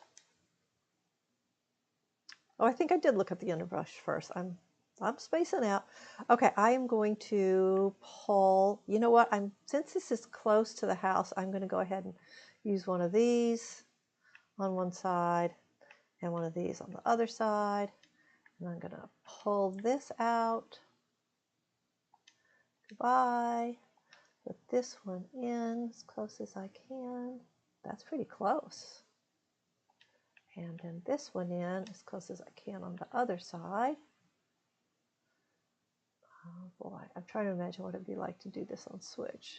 Oh, I think I did look at the underbrush first. I'm spacing out. Okay, I am going to pull, you know what, since this is close to the house, I'm going to go ahead and use one of these on one side and one of these on the other side. And I'm going to pull this out. Goodbye. Put this one in as close as I can. That's pretty close. And then this one in as close as I can on the other side. Oh boy, I'm trying to imagine what it'd be like to do this on Switch.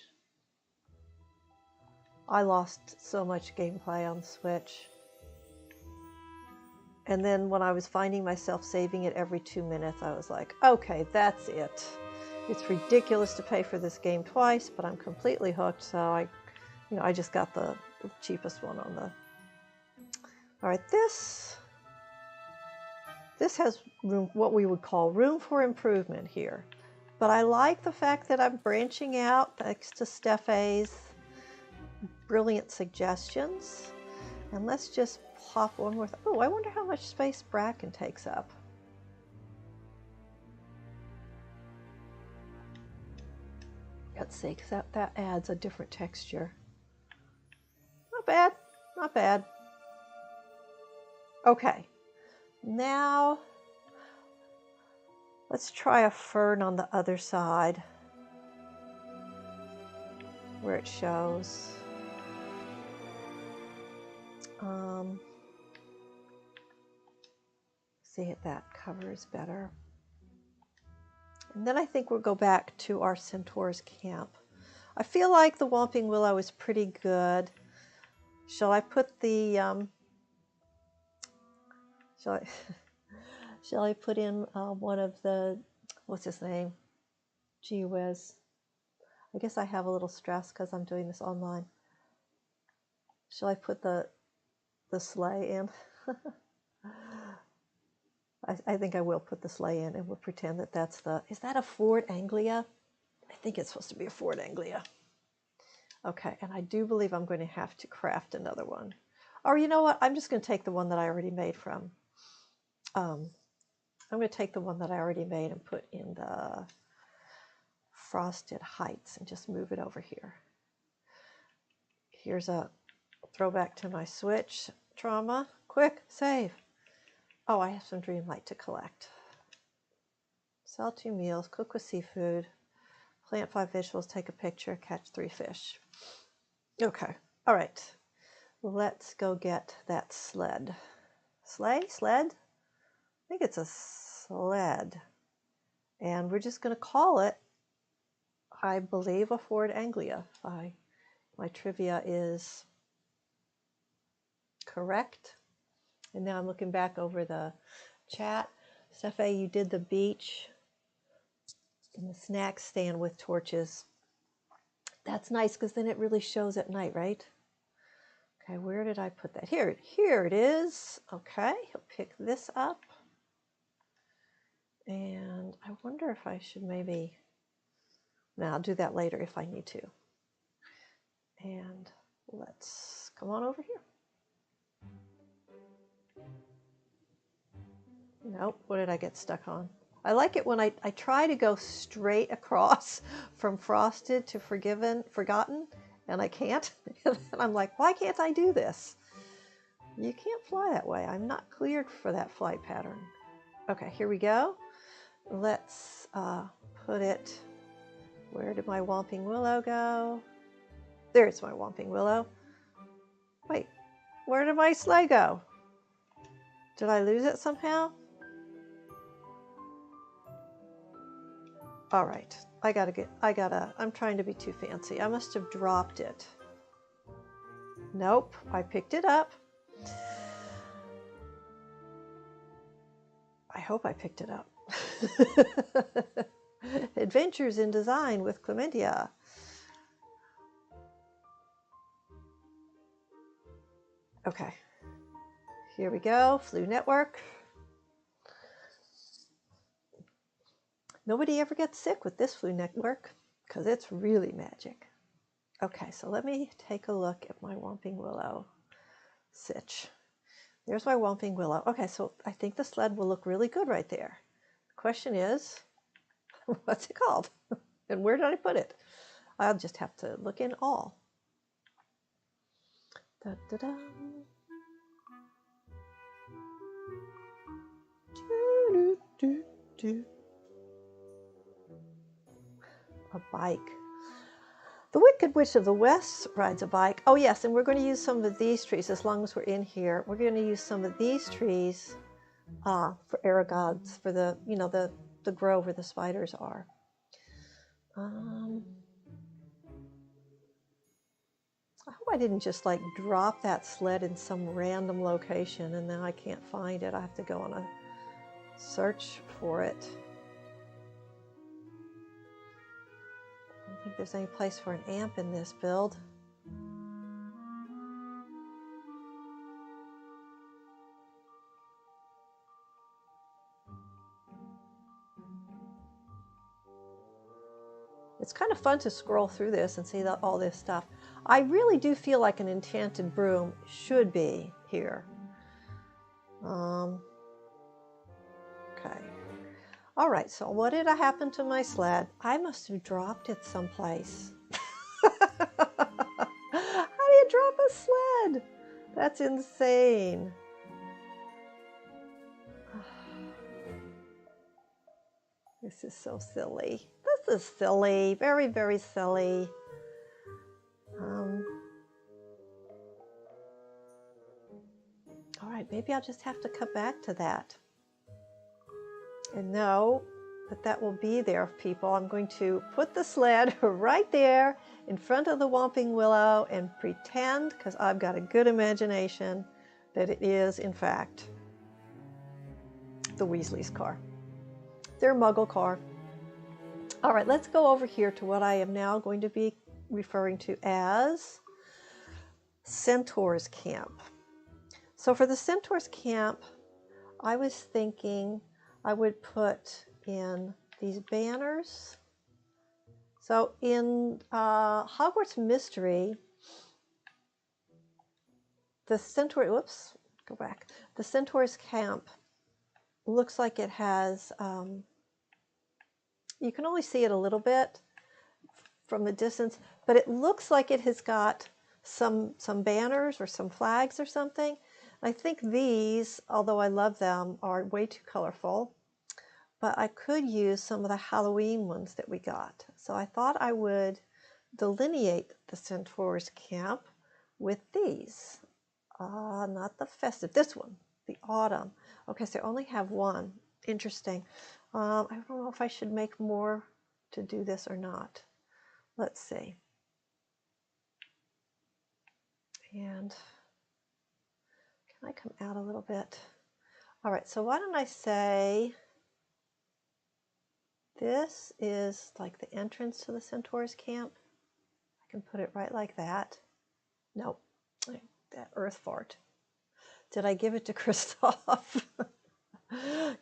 I lost so much gameplay on Switch. And then when I was finding myself saving it every 2 minutes, I was like, okay, that's it. It's ridiculous to pay for this game twice, but I'm completely hooked, so I just got the cheapest one on the... All right, this has room, what we would call room for improvement here. But I like the fact that I'm branching out thanks to Steffi's brilliant suggestions. And let's just plop one more. Oh, I wonder how much space bracken takes up. Let's see, because that adds a different texture. Not bad, not bad. Okay, now let's try a fern on the other side where it shows. See if that covers better. And then I think we'll go back to our Centaur's camp. I feel like the Whomping Willow is pretty good. Shall I put the shall I put in one of the, what's his name? Gee whiz. I guess I have a little stress because I'm doing this online. Shall I put the sleigh in? I think I will put the sleigh in and we'll pretend that that's is that a Ford Anglia? I think it's supposed to be a Ford Anglia. Okay, and I do believe I'm going to have to craft another one. Or you know what? I'm just going to take the one that I already made from. I'm going to take the one that I already made and put in the Frosted Heights and just move it over here. Here's a throwback to my Switch trauma. Quick, save. Oh, I have some Dreamlight to collect. Sell 2 meals, cook with seafood, plant 5 vegetables, take a picture, catch 3 fish. Okay, all right. Let's go get that sled. Sleigh? Sled? I think it's a sled. And we're just going to call it, I believe, a Ford Anglia. My trivia is correct. And now I'm looking back over the chat. Steffi, you did the beach and the snack stand with torches. That's nice because then it really shows at night, right? Okay, where did I put that? Here it is. Okay, I'll pick this up. And I wonder if I should maybe, no, I'll do that later if I need to. And let's come on over here. Nope, what did I get stuck on? I like it when I try to go straight across from frosted to forgotten, and I can't. And I'm like, why can't I do this? You can't fly that way. I'm not cleared for that flight pattern. Okay, here we go. Let's put it, where did my Whomping Willow go? There's my Whomping Willow. Wait, where did my sleigh go? Did I lose it somehow? All right, I'm trying to be too fancy. I must have dropped it. Nope, I picked it up. I hope I picked it up. Adventures in Design with Clementia. Okay, here we go, Flu Network. Nobody ever gets sick with this Flu Network because it's really magic. Okay, so let me take a look at my Whomping Willow sitch. There's my Whomping Willow. Okay, so I think the sled will look really good right there. The question is, what's it called? And where did I put it? I'll just have to look in all. Da, da, da. Do, do, do. A bike. The Wicked Witch of the West rides a bike. Oh yes, and we're going to use some of these trees as long as we're in here. We're going to use some of these trees for Aragogs, for the, you know, the grove where the spiders are. I hope I didn't just like drop that sled in some random location and then I can't find it. I have to go on a search for it. I don't think there's any place for an amp in this build. It's kind of fun to scroll through this and see all this stuff. I really do feel like an enchanted broom should be here. Okay. All right, so what did happen to my sled? I must have dropped it someplace. How do you drop a sled? That's insane. This is so silly. This is silly, very, very silly. All right, maybe I'll just have to come back to that. And know that that will be there, people. I'm going to put the sled right there in front of the Whomping Willow and pretend, because I've got a good imagination, that it is, in fact, the Weasley's car. Their Muggle car. All right, let's go over here to what I am now going to be referring to as Centaur's Camp. So for the Centaur's Camp, I was thinking I would put in these banners. So in Hogwarts Mystery, the Centaur, whoops, go back. The Centaur's Camp looks like it has, you can only see it a little bit from the distance, but it looks like it has got some banners or some flags or something. I think these, although I love them, are way too colorful, but I could use some of the Halloween ones that we got. So I thought I would delineate the Centaur's Camp with these. Not the festive, this one, the autumn. Okay, so I only have one. Interesting. I don't know if I should make more to do this or not. Let's see. And Can I come out a little bit? All right, so why don't I say this is like the entrance to the Centaur's camp. I can put it right like that. Nope, that earth fart. Did I give it to Christoph?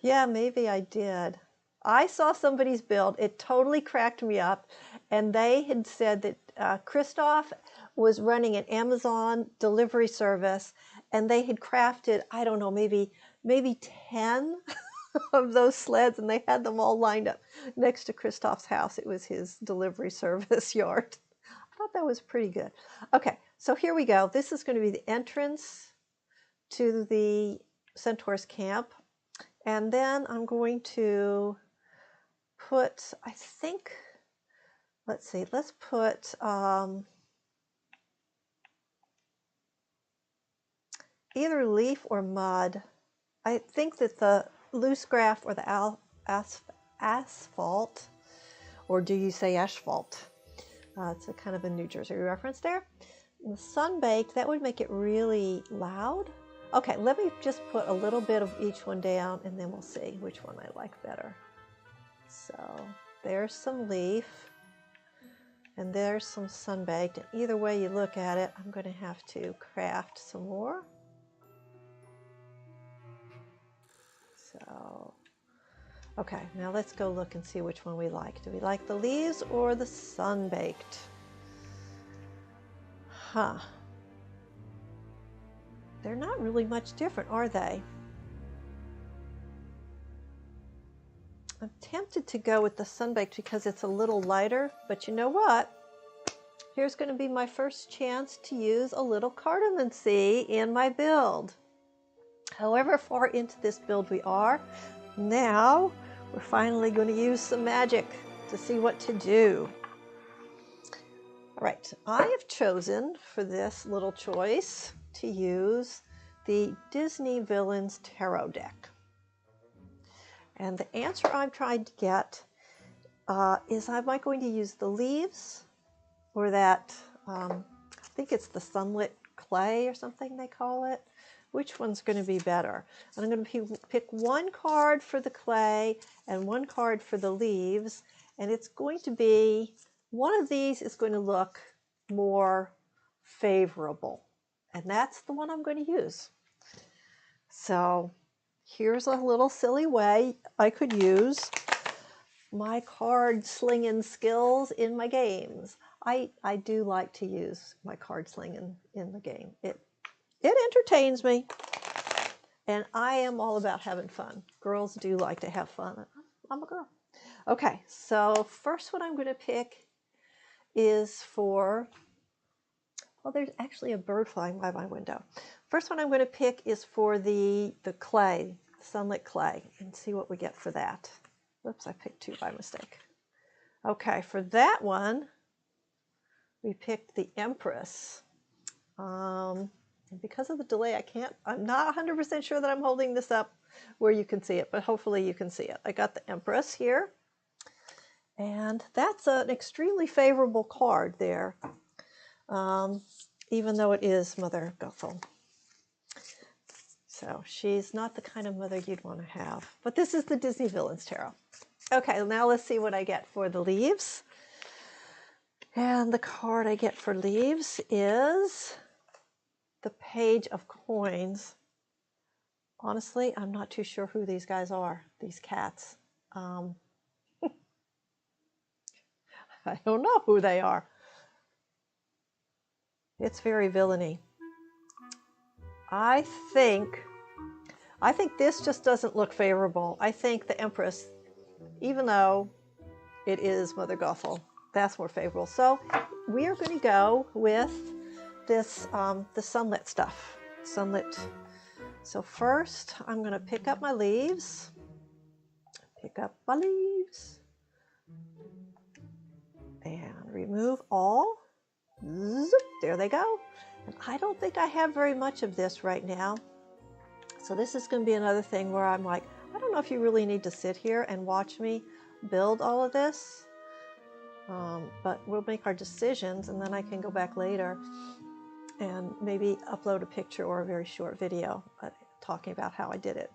Yeah, maybe I did. I saw somebody's build. It totally cracked me up. And they had said that Christoph was running an Amazon delivery service, and they had crafted, I don't know, maybe 10 of those sleds, and they had them all lined up next to Christoph's house. It was his delivery service yard. I thought that was pretty good. Okay, so here we go. This is going to be the entrance to the Centaur's camp. And then I'm going to put, I think, let's see, let's put either leaf or mud. I think that the loose grass or the asphalt, or do you say asphalt? It's a kind of a New Jersey reference there. And the sun-baked, that would make it really loud. Okay, let me just put a little bit of each one down, and then we'll see which one I like better. So there's some leaf, and there's some sun-baked. And either way you look at it, I'm going to have to craft some more. So, okay, now let's go look and see which one we like. Do we like the leaves or the sun-baked? Huh. They're not really much different, are they? I'm tempted to go with the sun-baked because it's a little lighter, but you know what? Here's going to be my first chance to use a little Cartomancy in my build. However far into this build we are, now we're finally going to use some magic to see what to do. All right, I have chosen for this little choice to use the Disney Villains Tarot deck. And the answer I'm trying to get is, am I going to use the leaves or that, I think it's the sunlit clay or something they call it. Which one's going to be better? And I'm going to pick one card for the clay and one card for the leaves. And it's going to be, one of these is going to look more favorable. And that's the one I'm going to use. So here's a little silly way I could use my card slinging skills in my games. I do like to use my card slinging in the game. It entertains me, and I am all about having fun. Girls do like to have fun. I'm a girl. Okay, so first one I'm going to pick is for, well, there's actually a bird flying by my window. First one I'm going to pick is for the clay, sunlit clay, and see what we get for that. Whoops, I picked two by mistake. Okay, for that one, we picked the Empress. And because of the delay, I'm not 100% sure that I'm holding this up where you can see it, but hopefully you can see it. I got the Empress here, and that's an extremely favorable card there, even though it is Mother Gothel. So she's not the kind of mother you'd want to have, but this is the Disney Villains Tarot. Okay, now let's see what I get for the leaves. And the card I get for leaves is the Page of Coins. Honestly, I'm not too sure who these guys are, these cats. I don't know who they are. It's very villainy. I think this just doesn't look favorable. I think the Empress, even though it is Mother Gothel, that's more favorable. So we are going to go with this, the sunlit stuff. Sunlit. So first, I'm going to pick up my leaves. Pick up my leaves. And remove all. Zoop, there they go. And I don't think I have very much of this right now. So this is going to be another thing where I'm like, I don't know if you really need to sit here and watch me build all of this. But we'll make our decisions, and then I can go back later and maybe upload a picture or a very short video talking about how I did it.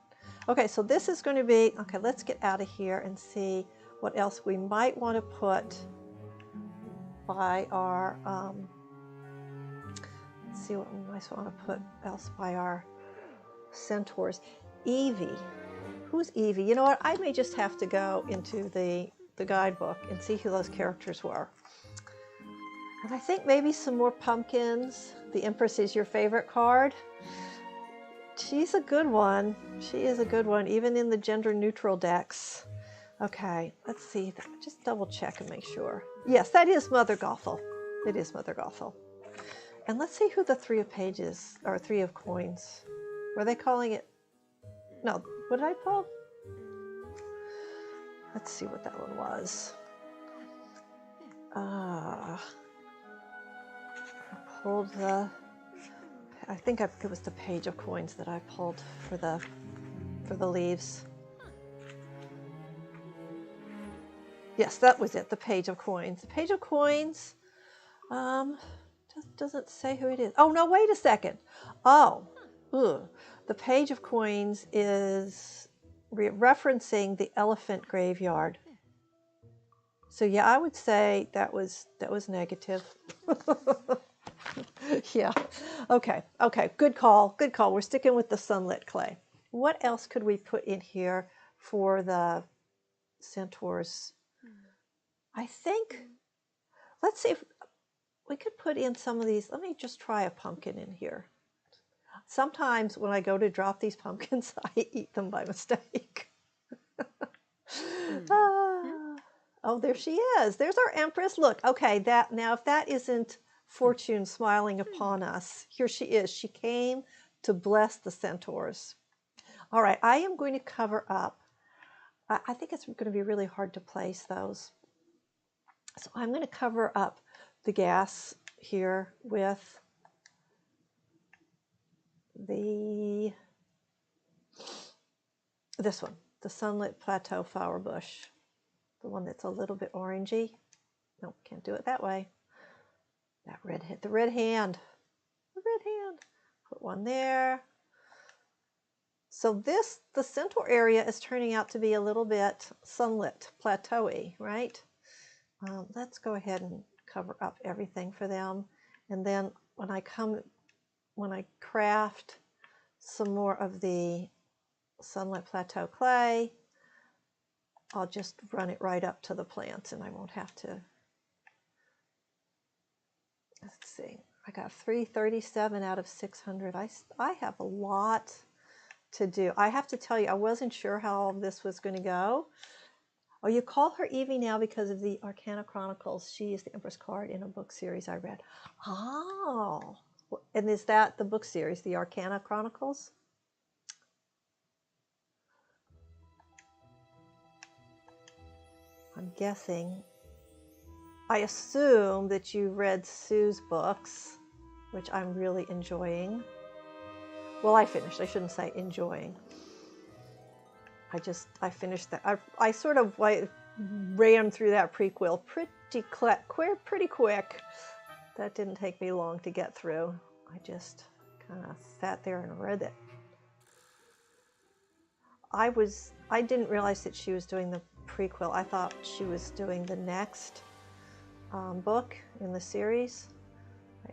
Okay, so this is going to be, okay, let's get out of here and see what else we might want to put by our, let's see what we might want to put else by our centaurs. Evie. Who's Evie? You know what? I may just have to go into the guidebook and see who those characters were. And I think maybe some more pumpkins. The Empress is your favorite card. She's a good one. She is a good one, even in the gender-neutral decks. Okay, let's see. Just double check and make sure. Yes, that is Mother Gothel. It is Mother Gothel. And let's see who the Three of Pages, or Three of Coins. Were they calling it? No, what did I pull? Let's see what that one was. I pulled the, I think it was the Page of Coins that I pulled for the leaves. Yes, that was it, the Page of Coins. The Page of Coins just doesn't say who it is. Oh, no, wait a second. Oh, the Page of Coins is referencing the elephant graveyard. So yeah, I would say that was negative. Yeah. Okay. Good call. We're sticking with the sunlit clay. What else could we put in here for the centaurs? I think, let's see if we could put in some of these. Let me just try a pumpkin in here. Sometimes when I go to drop these pumpkins, I eat them by mistake. Oh, there she is. There's our Empress. Look, okay, now if that isn't Fortune smiling upon us, here she is. She came to bless the centaurs. All right, I am going to cover up. I think it's going to be really hard to place those. So I'm going to cover up the gas here with this one, the Sunlit Plateau Flower Bush, the one that's a little bit orangey. Nope, can't do it that way. That red hit the red hand. Put one there. So the Centaur area is turning out to be a little bit sunlit, plateau-y, right? Let's go ahead and cover up everything for them. And then when I craft some more of the Sunlit Plateau clay, I'll just run it right up to the plants and I won't have to. Let's see, I got 337 out of 600. I have a lot to do. I have to tell you, I wasn't sure how all this was going to go. Oh, you call her Evie now because of the Arcana Chronicles. She is the Empress card in a book series I read. Oh, and is that the book series, the Arcana Chronicles? I'm guessing. I assume that you read Sue's books, which I'm really enjoying. Well, I finished. I shouldn't say enjoying. I finished that. I sort of ran through that prequel pretty quick. That didn't take me long to get through. I just kind of sat there and read it. I didn't realize that she was doing the prequel. I thought she was doing the next book in the series.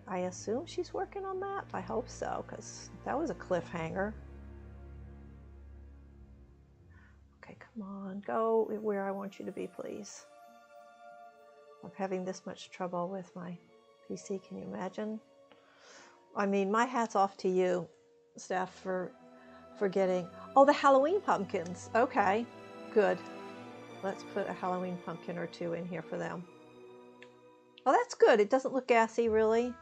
I assume she's working on that. I hope so, because that was a cliffhanger. Okay, come on, go where I want you to be, please. I'm having this much trouble with my PC, can you imagine? I mean, my hat's off to you, Steph, for getting, oh, the Halloween pumpkins. Okay, good. Let's put a Halloween pumpkin or two in here for them. Oh, that's good. It doesn't look gassy, really.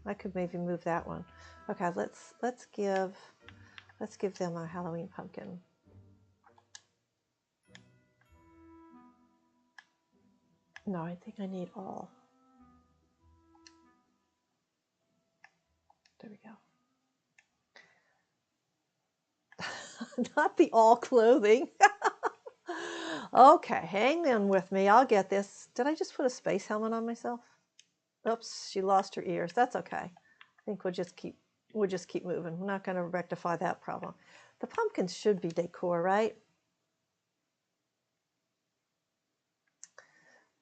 I could maybe move that one. Okay, let's give them a Halloween pumpkin. No, I think I need all. There we go. Not the all clothing. Okay, hang in with me. I'll get this. Did I just put a space helmet on myself? Oops, she lost her ears. That's okay. think we'll just keep moving. We're not going to rectify that problem. The pumpkins should be decor, right?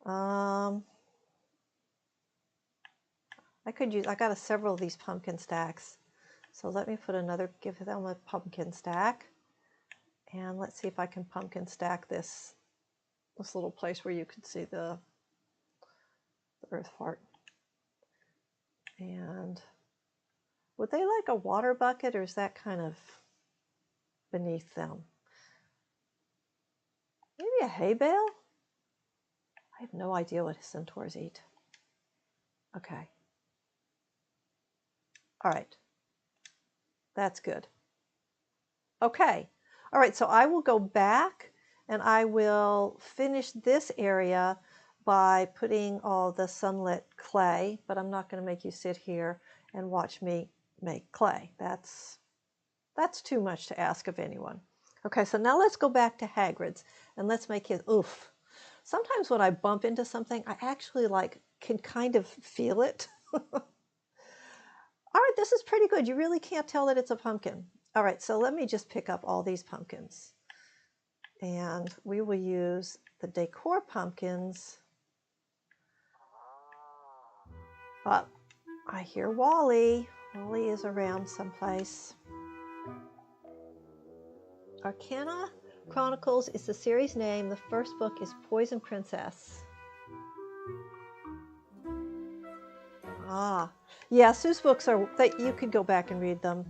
I got several of these pumpkin stacks. So let me give them a pumpkin stack. And let's see if I can pumpkin stack this little place where you can see the earth fart. And would they like a water bucket, or is that kind of beneath them? Maybe a hay bale? I have no idea what centaurs eat. Okay. All right. That's good. Okay. All right, so I will go back and I will finish this area by putting all the sunlit clay, but I'm not going to make you sit here and watch me make clay. That's too much to ask of anyone. Okay, so now let's go back to Hagrid's and let's make his oof. Sometimes when I bump into something, I actually can kind of feel it. All right, this is pretty good. You really can't tell that it's a pumpkin. All right, so let me just pick up all these pumpkins. And we will use the decor pumpkins. I hear Wally. Wally is around someplace. Arcana Chronicles is the series name. The first book is Poison Princess. Ah, yeah, Sue's books are that you could go back and read them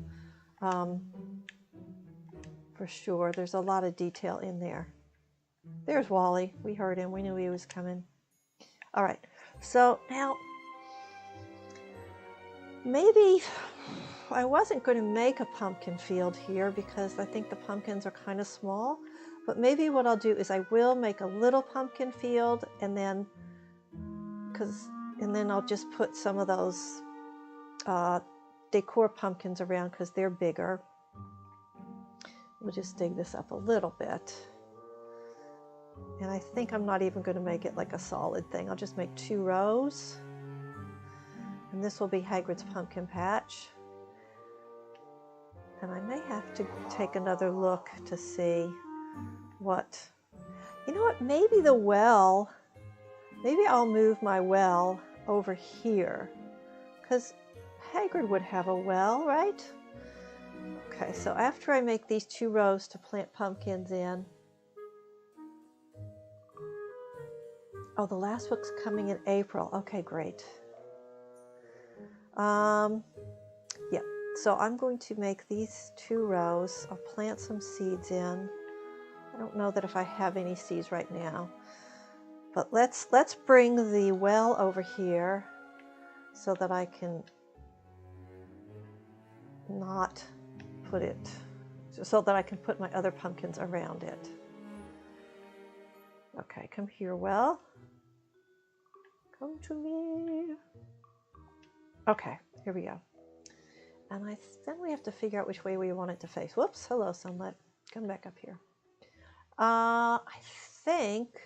for sure. There's a lot of detail in there. There's Wally. We heard him. We knew he was coming. All right, so now maybe I wasn't going to make a pumpkin field here because I think the pumpkins are kind of small, but maybe what I'll do is I will make a little pumpkin field and then I'll just put some of those decor pumpkins around because they're bigger. We'll just dig this up a little bit. And I think I'm not even going to make it like a solid thing. I'll just make 2 rows. And this will be Hagrid's pumpkin patch. And I may have to take another look to see what... You know what? Maybe the well... Maybe I'll move my well over here. Because Hagrid would have a well, right? Okay, so after I make these 2 rows to plant pumpkins in... Oh, the last book's coming in April. Okay, great. Yeah, so I'm going to make these 2 rows. I'll plant some seeds in. I don't know that if I have any seeds right now. But let's bring the well over here so that I can not put it, so that I can put my other pumpkins around it. Okay, come here, well. Come to me. Okay, here we go. And then we have to figure out which way we want it to face. Whoops, hello sunlight. Come back up here. I think,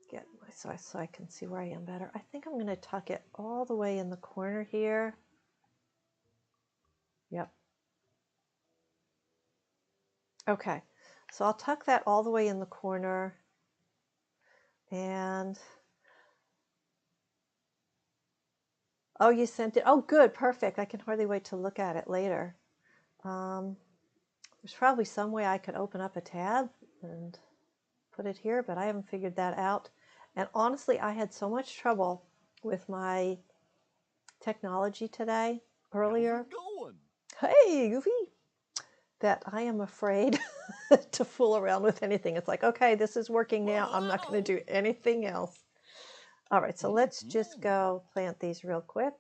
get my so I can see where I am better. I think I'm going to tuck it all the way in the corner here. Yep. Okay, so I'll tuck that all the way in the corner. And oh, you sent it. Oh, good, perfect. I can hardly wait to look at it later. There's probably some way I could open up a tab and put it here, but I haven't figured that out. And honestly, I had so much trouble with my technology today, earlier. Hey, Goofy! That I am afraid to fool around with anything. It's like, okay, this is working now. I'm not going to do anything else. All right, so let's just go plant these real quick.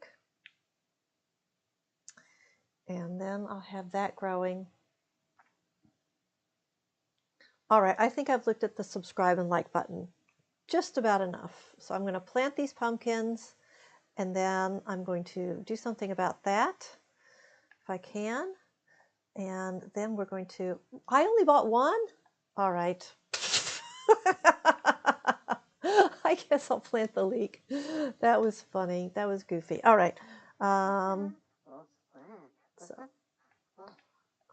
And then I'll have that growing. All right, I think I've looked at the subscribe and like button just about enough. So I'm going to plant these pumpkins, and then I'm going to do something about that, if I can. And then we're going to... I only bought 1? All right. I I guess I'll plant the leek. That was funny. That was goofy. All right. So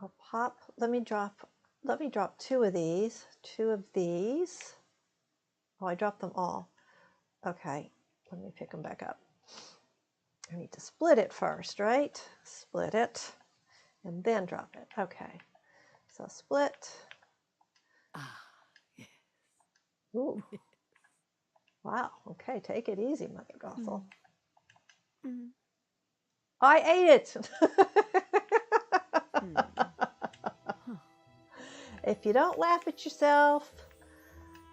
I'll pop. Let me drop two of these. Two of these. Oh, I dropped them all. Okay. Let me pick them back up. I need to split it first, right? Split it and then drop it. Okay. So split. Ah, yes. Ooh. Wow. Okay. Take it easy, Mother Gothel. Mm. I ate it. Huh. If you don't laugh at yourself.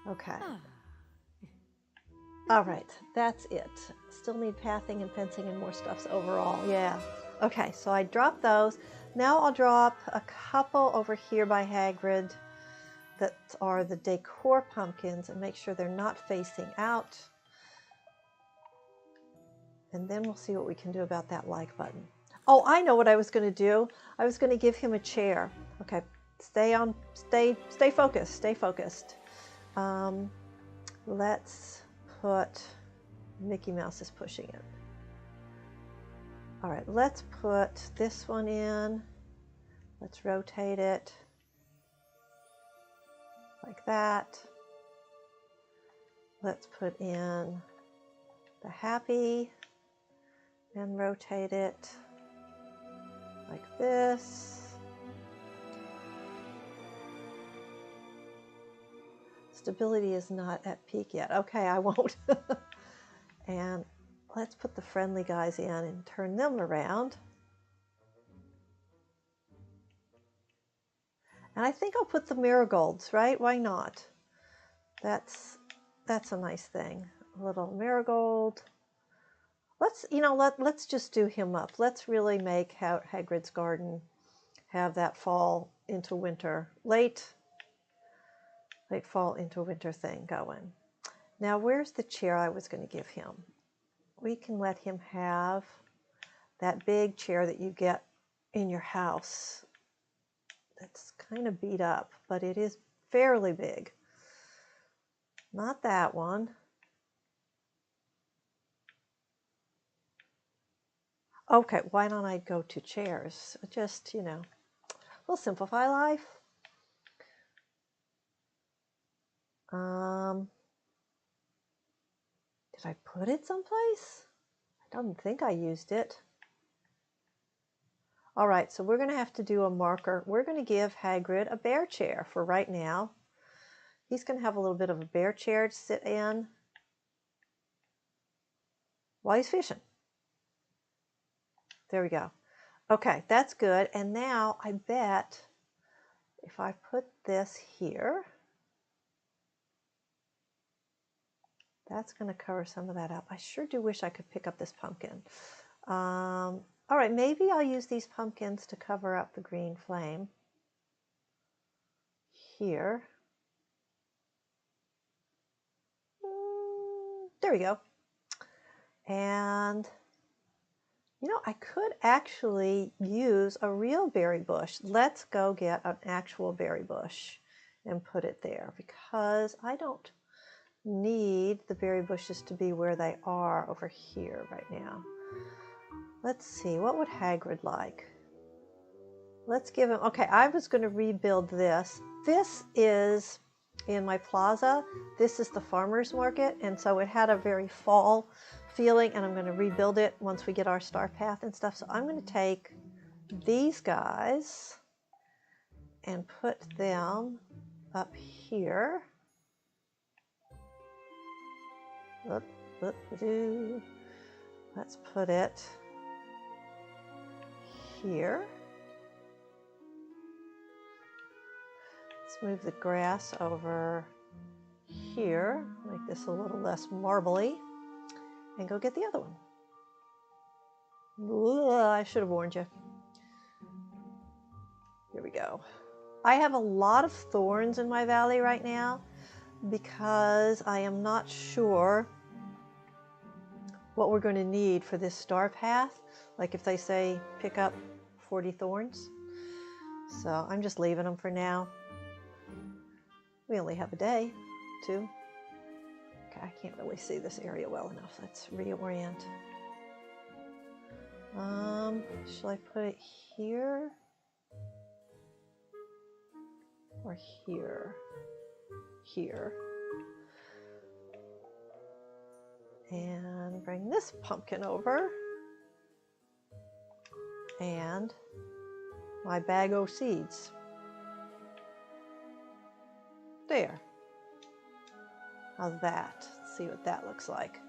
Okay. Ah. All right. That's it. Still need pathing and fencing and more stuffs overall. Yeah. Okay. So I dropped those. Now I'll drop a couple over here by Hagrid that are the decor pumpkins and make sure they're not facing out. And then we'll see what we can do about that like button. Oh, I know what I was going to do. I was going to give him a chair. Okay, stay focused. Stay focused. Let's put Mickey Mouse is pushing it. All right, let's put this one in. Let's rotate it like that. Let's put in the happy and rotate it like this. Stability is not at peak yet. Okay, I won't. And let's put the friendly guys in and turn them around. And I think I'll put the marigolds, right? Why not? That's a nice thing. A little marigold. Let's just do him up. Let's really make Hagrid's garden have that fall into winter, late fall into winter thing going. Now, where's the chair I was going to give him? We can let him have that big chair that you get in your house. That's kind of beat up, but it is fairly big. Not that one. Okay, why don't I go to chairs? Just, we'll simplify life. Did I put it someplace? I don't think I used it. All right, so we're going to have to do a marker. We're going to give Hagrid a bear chair for right now. He's going to have a little bit of a bear chair to sit in while he's fishing. There we go. Okay, that's good. And now I bet if I put this here, that's going to cover some of that up. I sure do wish I could pick up this pumpkin. All right, maybe I'll use these pumpkins to cover up the green flame here. There we go. And, I could actually use a real berry bush. Let's go get an actual berry bush and put it there because I don't need the berry bushes to be where they are over here right now. Let's see, what would Hagrid like? Let's give him, okay, I was going to rebuild this. This is in my plaza. This is the farmer's market, and so it had a very fall feeling, and I'm going to rebuild it once we get our star path and stuff. So I'm going to take these guys and put them up here. Let's put it here. Let's move the grass over here, make this a little less marbly, and go get the other one. Ugh, I should have warned you. Here we go. I have a lot of thorns in my valley right now because I am not sure what we're going to need for this star path. Like if they say pick up 40 thorns. So I'm just leaving them for now. We only have a day, 2. Okay, I can't really see this area well enough. Let's reorient. Shall I put it here? Or here? Here. And bring this pumpkin over. And my bag o' seeds. There. How's that? Let's see what that looks like.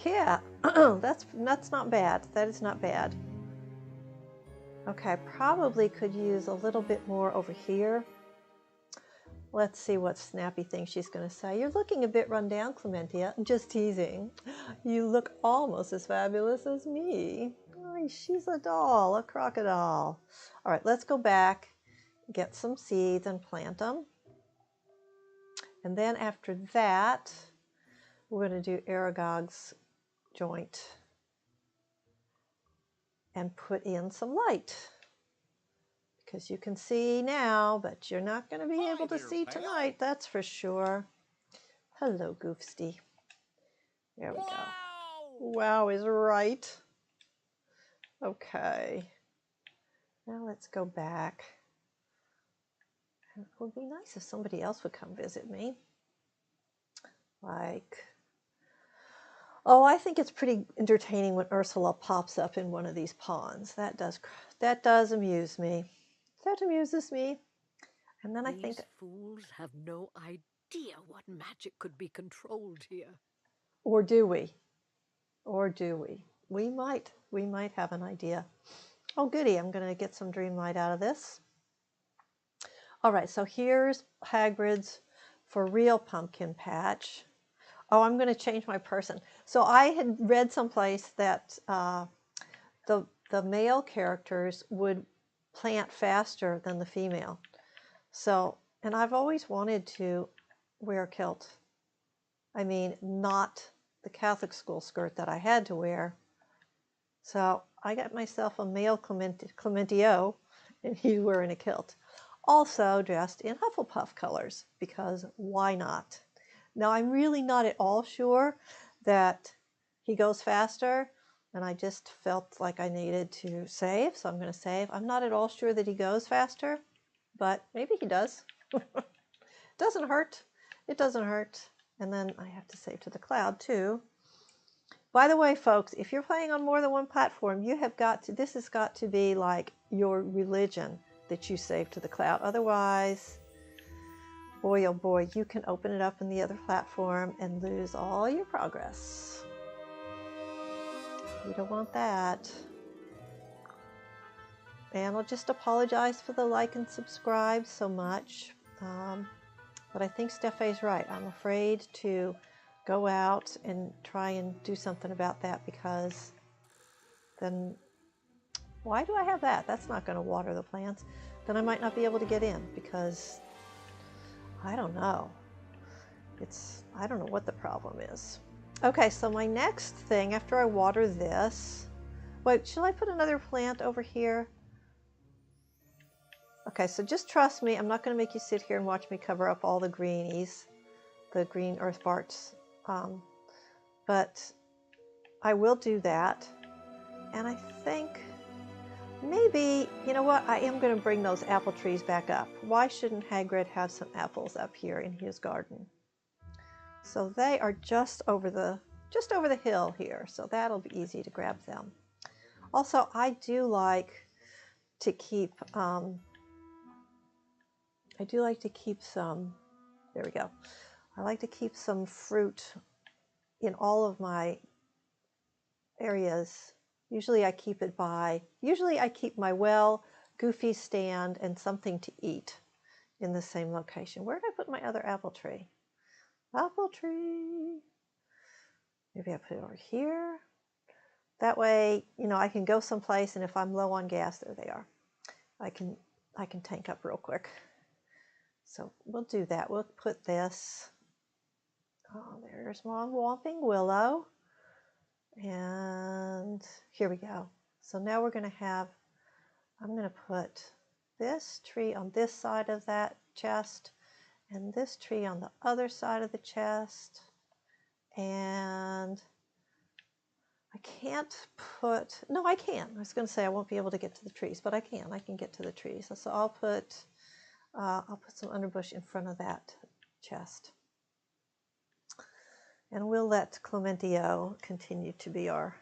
Yeah, that's not bad. That is not bad. Okay, I probably could use a little bit more over here. Let's see what snappy thing she's going to say. You're looking a bit run down, Clementia. I'm just teasing. You look almost as fabulous as me. Oh, she's a doll, a crocodile. All right, let's go back, get some seeds and plant them. And then after that, we're going to do Aragog's joint and put in some light. Because you can see now, but you're not going to be able to see tonight, that's for sure. Hello, Goofsty. There we go. Wow is right. Okay. Now let's go back. It would be nice if somebody else would come visit me. Like, oh, I think it's pretty entertaining when Ursula pops up in one of these ponds. That does amuse me. That amuses me. And then I think these fools have no idea what magic could be controlled here. Or do we? Or do we? We might have an idea. Oh, goody, I'm going to get some Dreamlight out of this. All right, so here's Hagrid's for real pumpkin patch. Oh, I'm going to change my person. So I had read someplace that the male characters would plant faster than the female. So, and I've always wanted to wear a kilt. I mean, not the Catholic school skirt that I had to wear. So I got myself a male Clementio, and he's wearing a kilt. Also dressed in Hufflepuff colors, because why not? Now, I'm really not at all sure that he goes faster, and I just felt like I needed to save, so I'm going to save. I'm not at all sure that he goes faster, but maybe he does. Doesn't hurt. It doesn't hurt. And then I have to save to the cloud, too. By the way, folks, if you're playing on more than one platform, you have got to, this has got to be like your religion that you save to the cloud. Otherwise, boy, oh boy, you can open it up in the other platform and lose all your progress. You don't want that. And I'll just apologize for the like and subscribe so much. But I think Stephanie's right. I'm afraid to go out and try and do something about that, because then why do I have that? That's not going to water the plants. Then I might not be able to get in, because I don't know. I don't know what the problem is. Okay, so my next thing after I water this, wait, shall I put another plant over here? Okay, so just trust me. I'm not going to make you sit here and watch me cover up all the greenies, the green earth barts. But I will do that. And I think maybe, you know what, I am going to bring those apple trees back up. Why shouldn't Hagrid have some apples up here in his garden? So they are just over the hill here, so that'll be easy to grab them. Also, I do like to keep some, there we go. I like to keep some fruit in all of my areas. Usually I keep my well, Goofy's stand, and something to eat in the same location. Where did I put my other apple tree? Apple tree. Maybe I put it over here. That way, you know, I can go someplace, and if I'm low on gas, there they are. I can tank up real quick. So we'll do that. We'll put this. Oh, there's my Whomping Willow. And here we go. So now we're going to have, I'm going to put this tree on this side of that chest, and this tree on the other side of the chest. And I can't put, no, I can. I was going to say I won't be able to get to the trees, but I can get to the trees. So I'll put some underbush in front of that chest. And we'll let Clementio continue to be our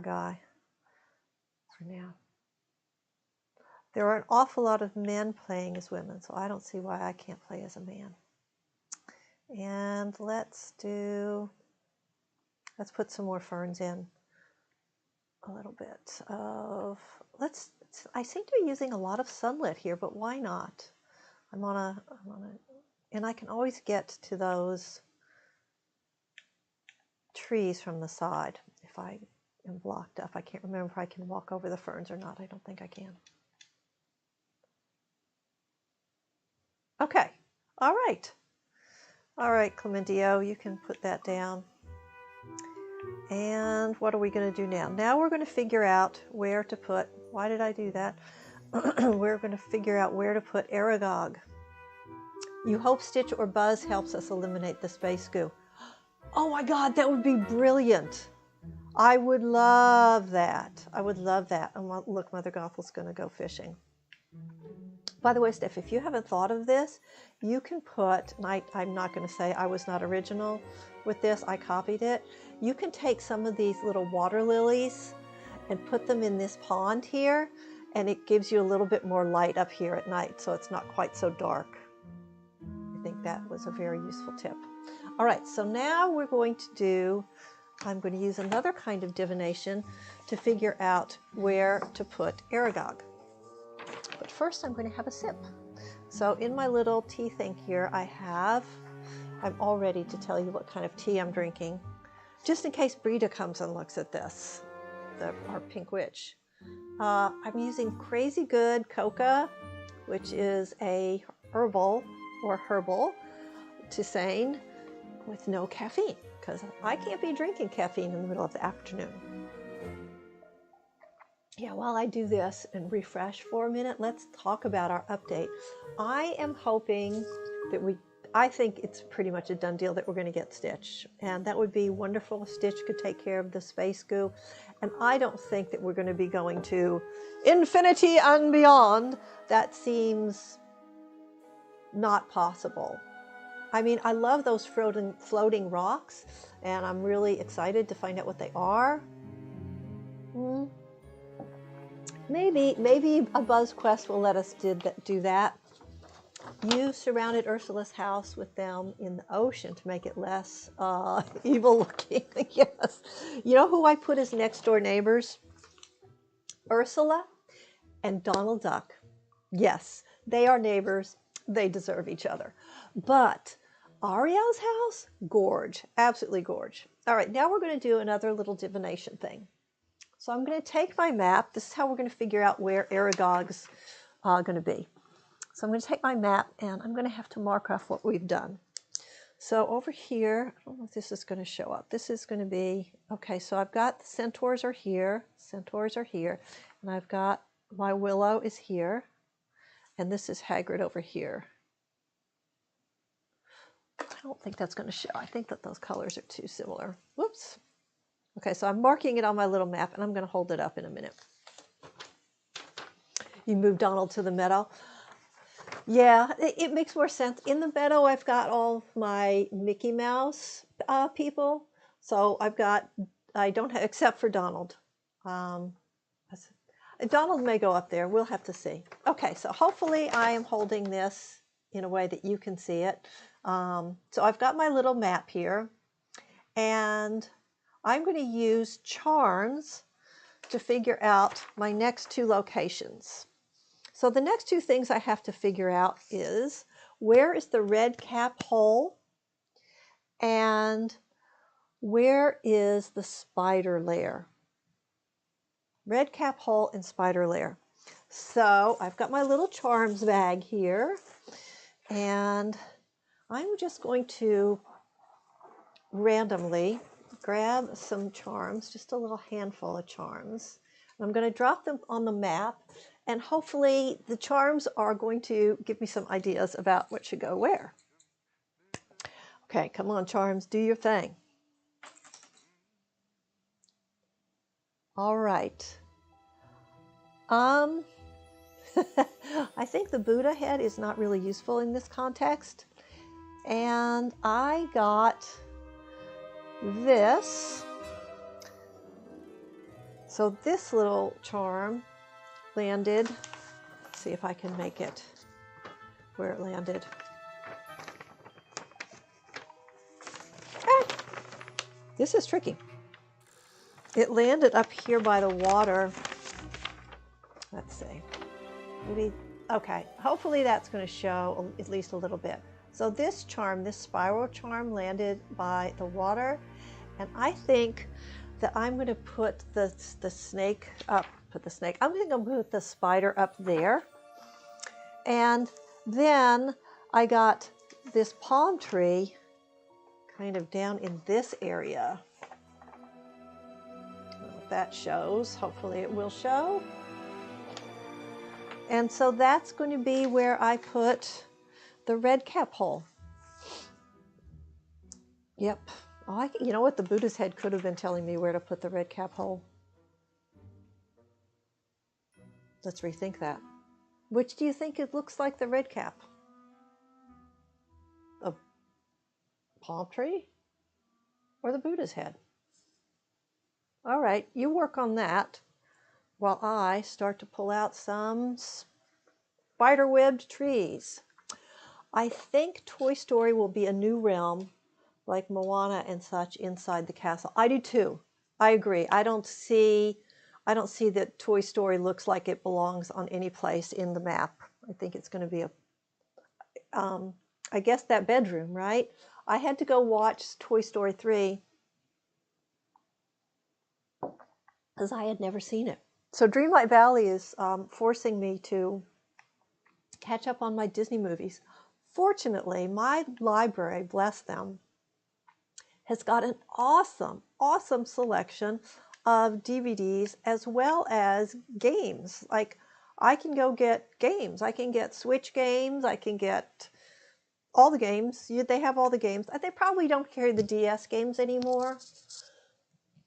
guy for now. There are an awful lot of men playing as women, so I don't see why I can't play as a man. And let's put some more ferns in. A little bit of, I seem to be using a lot of sunlit here, but why not? And I can always get to those trees from the side if I am blocked up. I can't remember if I can walk over the ferns or not. I don't think I can. Okay, all right. All right, Clementio, you can put that down. And what are we going to do now? Now we're going to figure out where to put, why did I do that? We're going to figure out where to put Aragog. You hope Stitch or Buzz helps us eliminate the space goo. Oh my God, that would be brilliant. I would love that. I would love that. And look, Mother Gothel's going to go fishing. By the way, Steph, if you haven't thought of this, you can put, and I'm not going to say I was not original with this, I copied it. You can take some of these little water lilies and put them in this pond here, and it gives you a little bit more light up here at night, so it's not quite so dark. I think that was a very useful tip. All right, so now we're going to do, I'm going to use another kind of divination to figure out where to put Aragog. But first I'm going to have a sip. So in my little tea thing here, I'm all ready to tell you what kind of tea I'm drinking, just in case Brita comes and looks at this, our pink witch. I'm using Crazy Good Coca, which is a herbal tisane with no caffeine, because I can't be drinking caffeine in the middle of the afternoon. Yeah, while I do this and refresh for a minute, let's talk about our update. I am hoping that I think it's pretty much a done deal that we're going to get Stitch. And that would be wonderful if Stitch could take care of the space goo. And I don't think that we're going to be going to infinity and beyond. That seems not possible. I mean, I love those floating rocks, and I'm really excited to find out what they are. Maybe a Buzz Quest will let us do that. You surrounded Ursula's house with them in the ocean to make it less evil looking. Yes. You know who I put as next door neighbors? Ursula and Donald Duck. Yes, they are neighbors. They deserve each other. But Ariel's house, gorge, absolutely gorge. All right, now we're going to do another little divination thing. So I'm going to take my map. This is how we're going to figure out where Aragog's going to be. So I'm going to take my map, and I'm going to have to mark off what we've done. So over here, I don't know if this is going to show up. This is going to be, okay, so I've got the centaurs are here. Centaurs are here. And I've got my willow is here. And this is Hagrid over here. I don't think that's going to show. I think that those colors are too similar. Whoops. Okay, so I'm marking it on my little map, and I'm going to hold it up in a minute. You move Donald to the meadow. Yeah, it makes more sense. In the meadow, I've got all of my Mickey Mouse people. So I don't have, except for Donald. Donald may go up there. We'll have to see. Okay, so hopefully I am holding this in a way that you can see it. So I've got my little map here, and I'm going to use charms to figure out my next two locations. So the next two things I have to figure out is where is the red cap hole and where is the spider lair? Red cap hole and spider lair. So I've got my little charms bag here, and I'm just going to randomly grab some charms, just a little handful of charms. I'm going to drop them on the map, and hopefully the charms are going to give me some ideas about what should go where. Okay, come on, charms, do your thing. All right. I think the Buddha head is not really useful in this context. And I got this. So this little charm landed. Let's see if I can make it where it landed. Ah, this is tricky. It landed up here by the water. Let's see. Maybe, okay, hopefully that's going to show at least a little bit. So this charm, this spiral charm, landed by the water, and I think that I'm going to put the snake up. I'm going to put the spider up there, and then I got this palm tree kind of down in this area. I don't know if that shows. Hopefully it will show. And so that's going to be where I put the red cap hole. Yep. Oh, you know what? The Buddha's head could have been telling me where to put the red cap hole. Let's rethink that. Which do you think it looks like the red cap? A palm tree or the Buddha's head? All right, you work on that while I start to pull out some spider-webbed trees. I think Toy Story will be a new realm, like Moana and such, inside the castle. I do too. I agree. I don't see that Toy Story looks like it belongs on any place in the map. I think it's going to be I guess that bedroom, right? I had to go watch Toy Story 3 because I had never seen it. So Dreamlight Valley is forcing me to catch up on my Disney movies. Fortunately, my library, bless them, has got an awesome, awesome selection of DVDs as well as games. Like, I can go get games. I can get Switch games. I can get all the games. They have all the games. They probably don't carry the DS games anymore,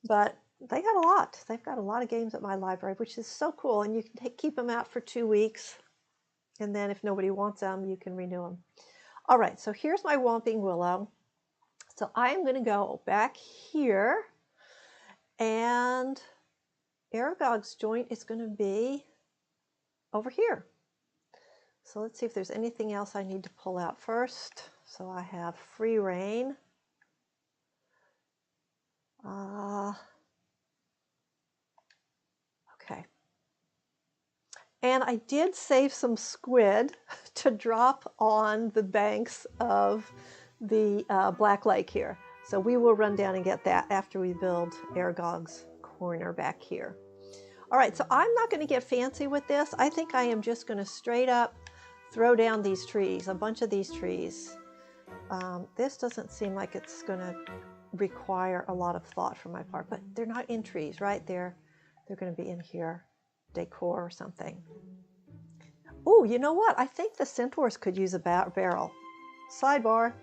but they got a lot. They've got a lot of games at my library, which is so cool. And you can keep them out for 2 weeks. And then if nobody wants them, you can renew them. All right, so here's my Whomping Willow. So I'm going to go back here, and Aragog's joint is going to be over here. So let's see if there's anything else I need to pull out first. So I have free reign. Okay. And I did save some squid to drop on the banks of the Black Lake here. So we will run down and get that after we build Aragog's corner back here. All right, so I'm not going to get fancy with this. I think I am just going to straight up throw down these trees, a bunch of these trees. This doesn't seem like it's going to require a lot of thought from my part, but they're not in trees, right? They're going to be in here, decor or something. Oh, you know what? I think the Centaurs could use a barrel. Sidebar,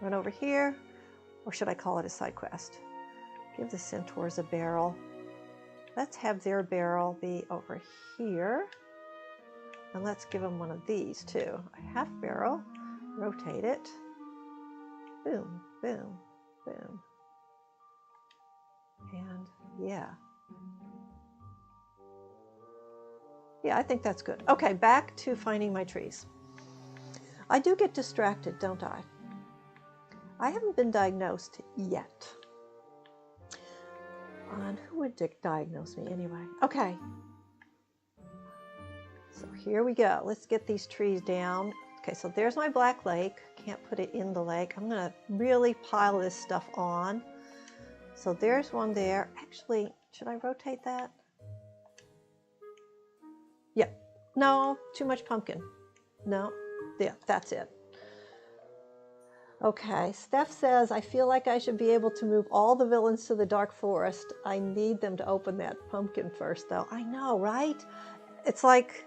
run over here, or should I call it a side quest? Give the Centaurs a barrel. Let's have their barrel be over here. And let's give them one of these too. A half barrel, rotate it. Boom, boom, boom. And yeah. Yeah, I think that's good. Okay, back to finding my trees. I do get distracted, don't I? I haven't been diagnosed yet. And who would diagnose me anyway? Okay. So here we go. Let's get these trees down. Okay, so there's my Black Lake. Can't put it in the lake. I'm going to really pile this stuff on. So there's one there. Actually, should I rotate that? Yeah. No, too much pumpkin. No. Yeah, that's it. Okay, Steph says, I feel like I should be able to move all the villains to the Dark Forest. I need them to open that pumpkin first, though. I know, right? It's like,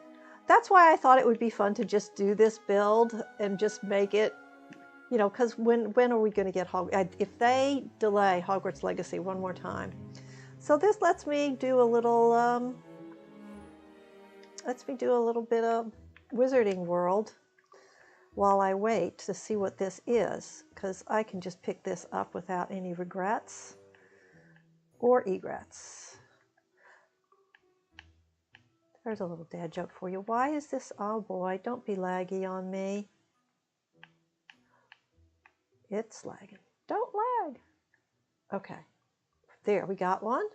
that's why I thought it would be fun to just do this build and just make it, you know, because when are we going to get Hogwarts? If they delay Hogwarts Legacy one more time. So this lets me do a little bit of Wizarding World while I wait to see what this is, because I can just pick this up without any regrets or egrets. There's a little dad joke for you. Why is this? Oh boy, don't be laggy on me. It's lagging. Don't lag. Okay, there, we got one.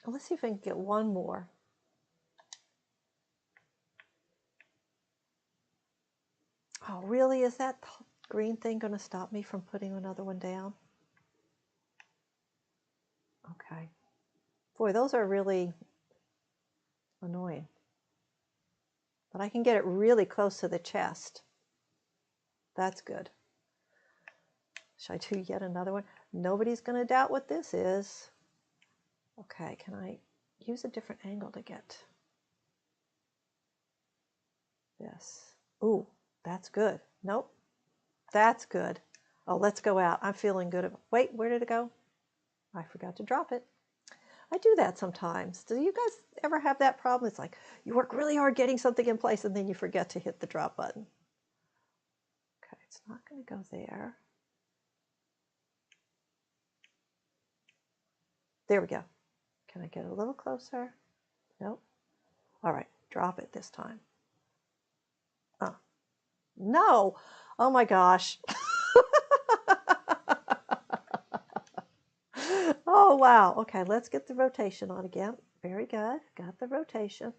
Let's see if I can get one more. Oh, really? Is that green thing going to stop me from putting another one down? Okay. Boy, those are really annoying. But I can get it really close to the chest. That's good. Should I do yet another one? Nobody's going to doubt what this is. Okay, can I use a different angle to get this? Ooh, that's good. Nope, that's good. Oh, let's go out. I'm feeling good. Wait, where did it go? I forgot to drop it. I do that sometimes. Do you guys ever have that problem? It's like you work really hard getting something in place and then you forget to hit the drop button. Okay, it's not going to go there. There we go. Can I get a little closer? Nope. All right, drop it this time. No. Oh my gosh. Oh wow. Okay, let's get the rotation on again. Very good. Got the rotation.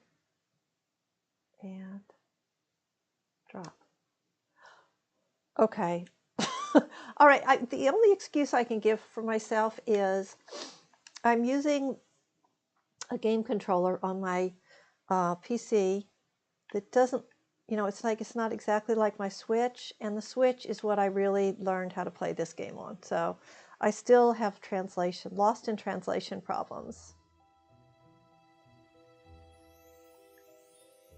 And drop. Okay. All right. The only excuse I can give for myself is I'm using a game controller on my PC that doesn't, you know, it's like it's not exactly like my Switch, and the Switch is what I really learned how to play this game on. So I still have lost in translation problems.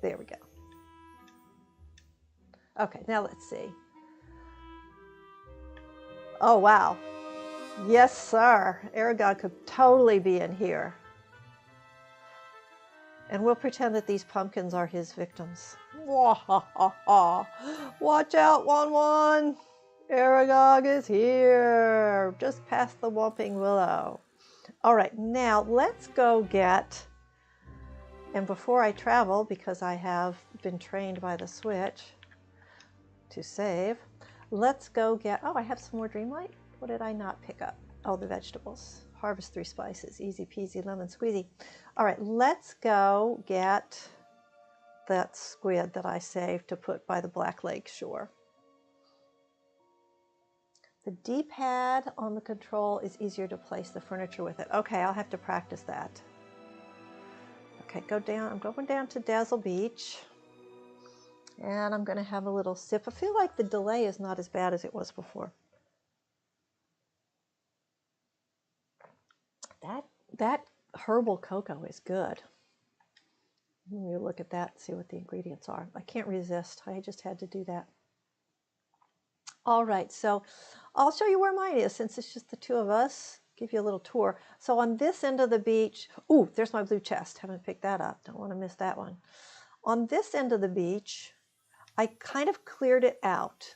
There we go. Okay, now let's see. Oh, wow. Yes, sir. Aragog could totally be in here. And we'll pretend that these pumpkins are his victims. Watch out, Wan. Aragog is here, just past the Whomping Willow. All right, now let's go get, and before I travel, because I have been trained by the Switch to save, let's go get, oh, I have some more Dreamlight. What did I not pick up? Oh, the vegetables. Harvest 3 spices, easy peasy, lemon squeezy. All right, let's go get that squid that I saved to put by the Black Lake shore. The D-pad on the control is easier to place the furniture with it. Okay, I'll have to practice that. Okay, go down. I'm going down to Dazzle Beach. And I'm going to have a little sip. I feel like the delay is not as bad as it was before. That herbal cocoa is good. Let me look at that and see what the ingredients are. I can't resist. I just had to do that. All right, so I'll show you where mine is since it's just the two of us. Give you a little tour. So on this end of the beach, ooh, there's my blue chest. Haven't picked that up. Don't want to miss that one. On this end of the beach, I kind of cleared it out.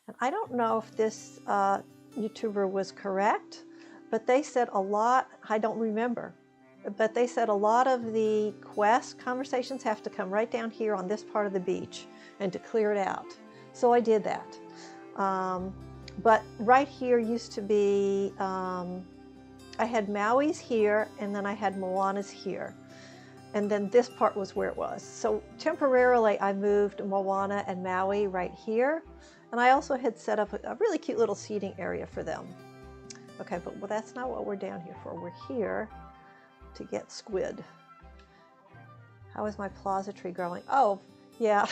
And I don't know if this YouTuber was correct, but they said a lot, I don't remember, but they said a lot of the quest conversations have to come right down here on this part of the beach and to clear it out. So I did that. But right here used to be, I had Maui's here and then I had Moana's here. And then this part was where it was. So temporarily I moved Moana and Maui right here. And I also had set up a really cute little seating area for them. Okay, but well, that's not what we're down here for. We're here to get Squid. How is my Plaza tree growing? Oh, yeah,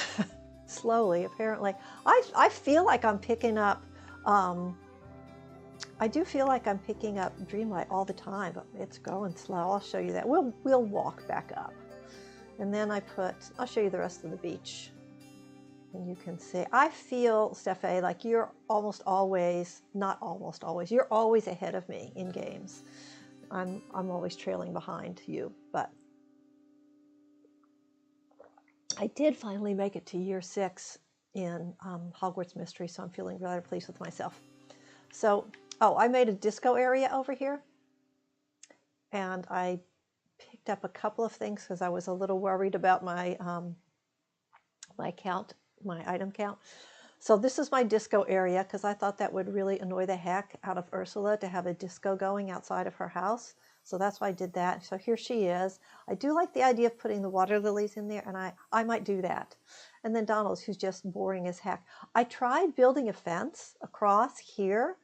slowly, apparently. I feel like I'm picking up, I do feel like I'm picking up Dreamlight all the time, but it's growing slow. I'll show you that. We'll walk back up. And then I'll show you the rest of the beach. And you can see, I feel, Steffe, like you're almost always, not almost always, you're always ahead of me in games. I'm always trailing behind you, but I did finally make it to year 6 in Hogwarts Mystery, so I'm feeling rather pleased with myself. So, oh, I made a disco area over here, and I picked up a couple of things because I was a little worried about my my item count. So this is my disco area because I thought that would really annoy the heck out of Ursula to have a disco going outside of her house. So that's why I did that. So here she is. I do like the idea of putting the water lilies in there, and I might do that. And then Donald's, who's just boring as heck. I tried building a fence across here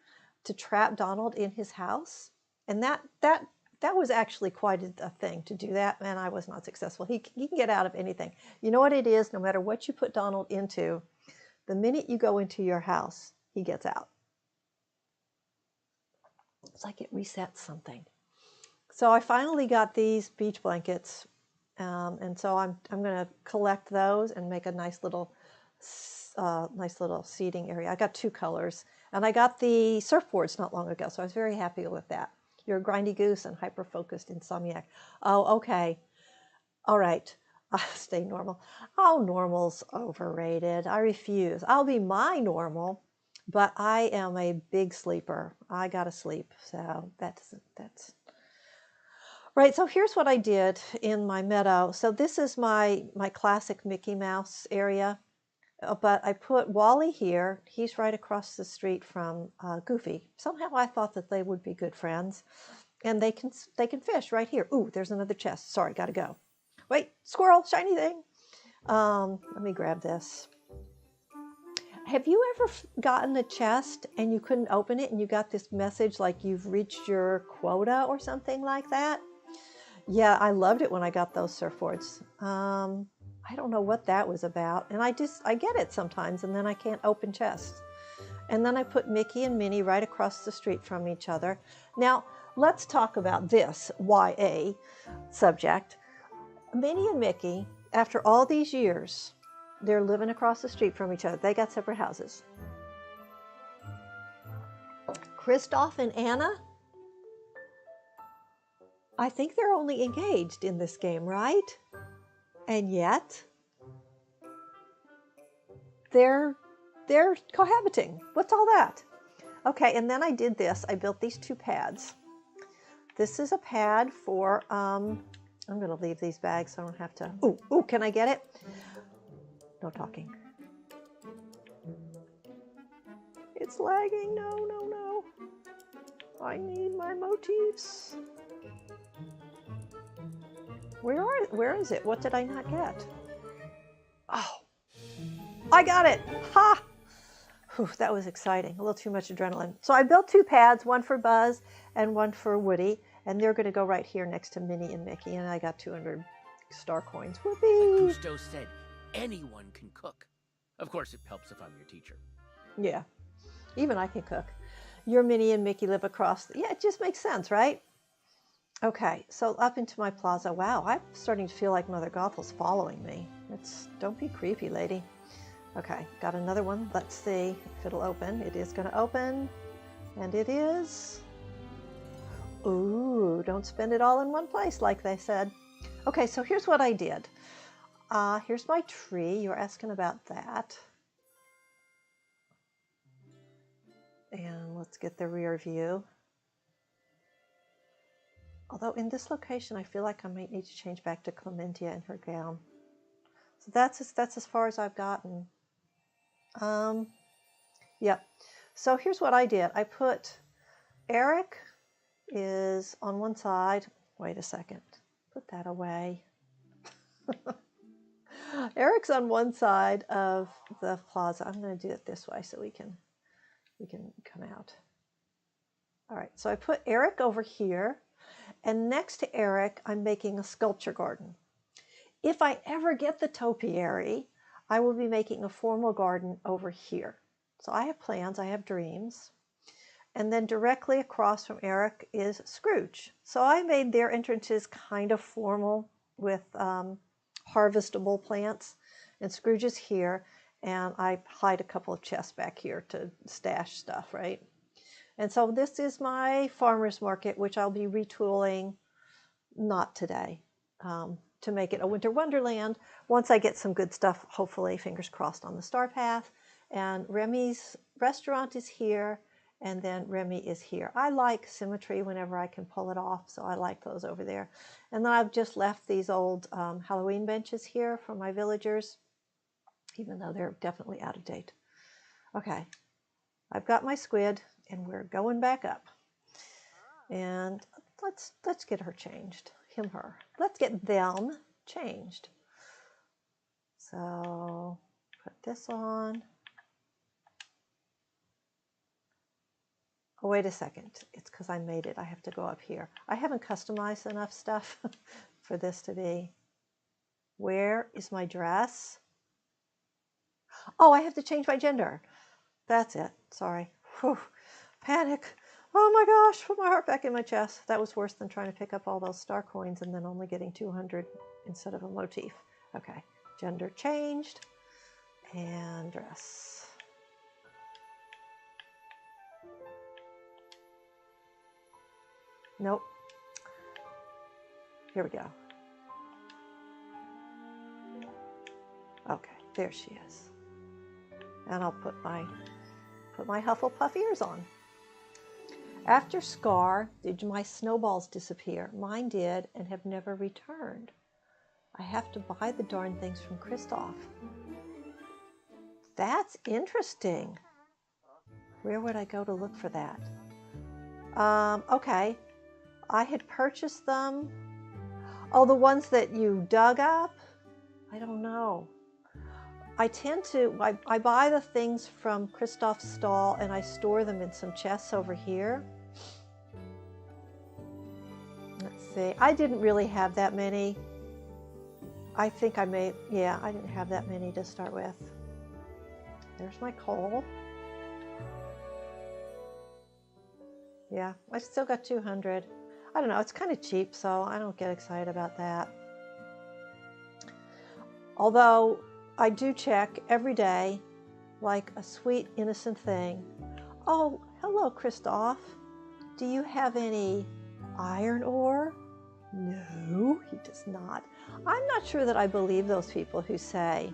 to trap Donald in his house, and that was actually quite a thing to do that, and I was not successful. He can get out of anything. You know what it is? No matter what you put Donald into, the minute you go into your house, he gets out. It's like it resets something. So I finally got these beach blankets, and so I'm going to collect those and make a nice little seating area. I got 2 colors, and I got the surfboards not long ago, so I was very happy with that. You're a grindy goose and hyper-focused insomniac. Oh, okay. All right. Stay normal. Oh, normal's overrated. I refuse. I'll be my normal, but I am a big sleeper. I gotta sleep. So that's right. So here's what I did in my meadow. So this is my classic Mickey Mouse area, but I put Wally here. He's right across the street from Goofy. Somehow I thought that they would be good friends, and they can fish right here. Ooh, there's another chest. Sorry, gotta go. Wait, squirrel, shiny thing. Let me grab this. Have you ever gotten a chest and you couldn't open it and you got this message like you've reached your quota or something like that? Yeah, I loved it when I got those surfboards. I don't know what that was about. And I get it sometimes, and then I can't open chests. And then I put Mickey and Minnie right across the street from each other. Now, let's talk about this YA subject. Minnie and Mickey, after all these years, they're living across the street from each other. They got separate houses. Kristoff and Anna, I think they're only engaged in this game, right? And yet, they're cohabiting. What's all that? Okay, and then I did this. I built these 2 pads. This is a pad for, I'm going to leave these bags so I don't have to. Ooh, can I get it? No talking. It's lagging. No. I need my motifs. Where is it? What did I not get? Oh, I got it. Ha! Whew, that was exciting. A little too much adrenaline. So I built 2 pads, one for Buzz and one for Woody, and they're going to go right here next to Minnie and Mickey, and I got 200 star coins. Whoopee! Gusto said anyone can cook. Of course, it helps if I'm your teacher. Yeah, even I can cook. Your Minnie and Mickey live across. Yeah, it just makes sense, right? Okay, so up into my plaza. Wow, I'm starting to feel like Mother Gothel's following me. Don't be creepy, lady. Okay, got another one. Let's see if it'll open. It is going to open, and it is. Ooh, don't spend it all in one place, like they said. Okay, so here's what I did. Here's my tree. You're asking about that. And let's get the rear view. Although in this location, I feel like I might need to change back to Clementia in her gown. So that's as far as I've gotten. Yep. So here's what I did. I put Eric is on one side. Wait a second. Put that away. Eric's on one side of the plaza. I'm going to do it this way so we can come out. All right. So I put Eric over here. And next to Eric, I'm making a sculpture garden. If I ever get the topiary, I will be making a formal garden over here. So I have plans, I have dreams. And then directly across from Eric is Scrooge. So I made their entrances kind of formal with harvestable plants. And Scrooge is here, and I hide a couple of chests back here to stash stuff, right? And so this is my farmer's market, which I'll be retooling, not today, to make it a winter wonderland once I get some good stuff, hopefully, fingers crossed, on the Star Path. And Remy's restaurant is here, and then Remy is here. I like symmetry whenever I can pull it off, so I like those over there. And then I've just left these old Halloween benches here for my villagers, even though they're definitely out of date. Okay, I've got my squid, and we're going back up. And let's get her changed. Him, her. Let's get them changed. So put this on. Oh, wait a second. It's because I made it. I have to go up here. I haven't customized enough stuff for this to be. Where is my dress? Oh, I have to change my gender. That's it. Sorry. Whew. Panic. Oh my gosh, put my heart back in my chest. That was worse than trying to pick up all those star coins and then only getting 200 instead of a motif. Okay, gender changed. And dress. Nope. Here we go. Okay, there she is. And I'll put my Hufflepuff ears on. After Scar, did my snowballs disappear? Mine did and have never returned. I have to buy the darn things from Kristoff. That's interesting. Where would I go to look for that? Okay. I had purchased them. Oh, the ones that you dug up? I don't know. I tend to, I buy the things from Kristoff's stall and I store them in some chests over here. Let's see. I didn't really have that many. I think I may, yeah, I didn't have that many to start with. There's my coal. Yeah, I still got 200. I don't know, it's kind of cheap, so I don't get excited about that. Although I do check every day, like a sweet, innocent thing. Oh, hello, Kristoff. Do you have any iron ore? No, he does not. I'm not sure that I believe those people who say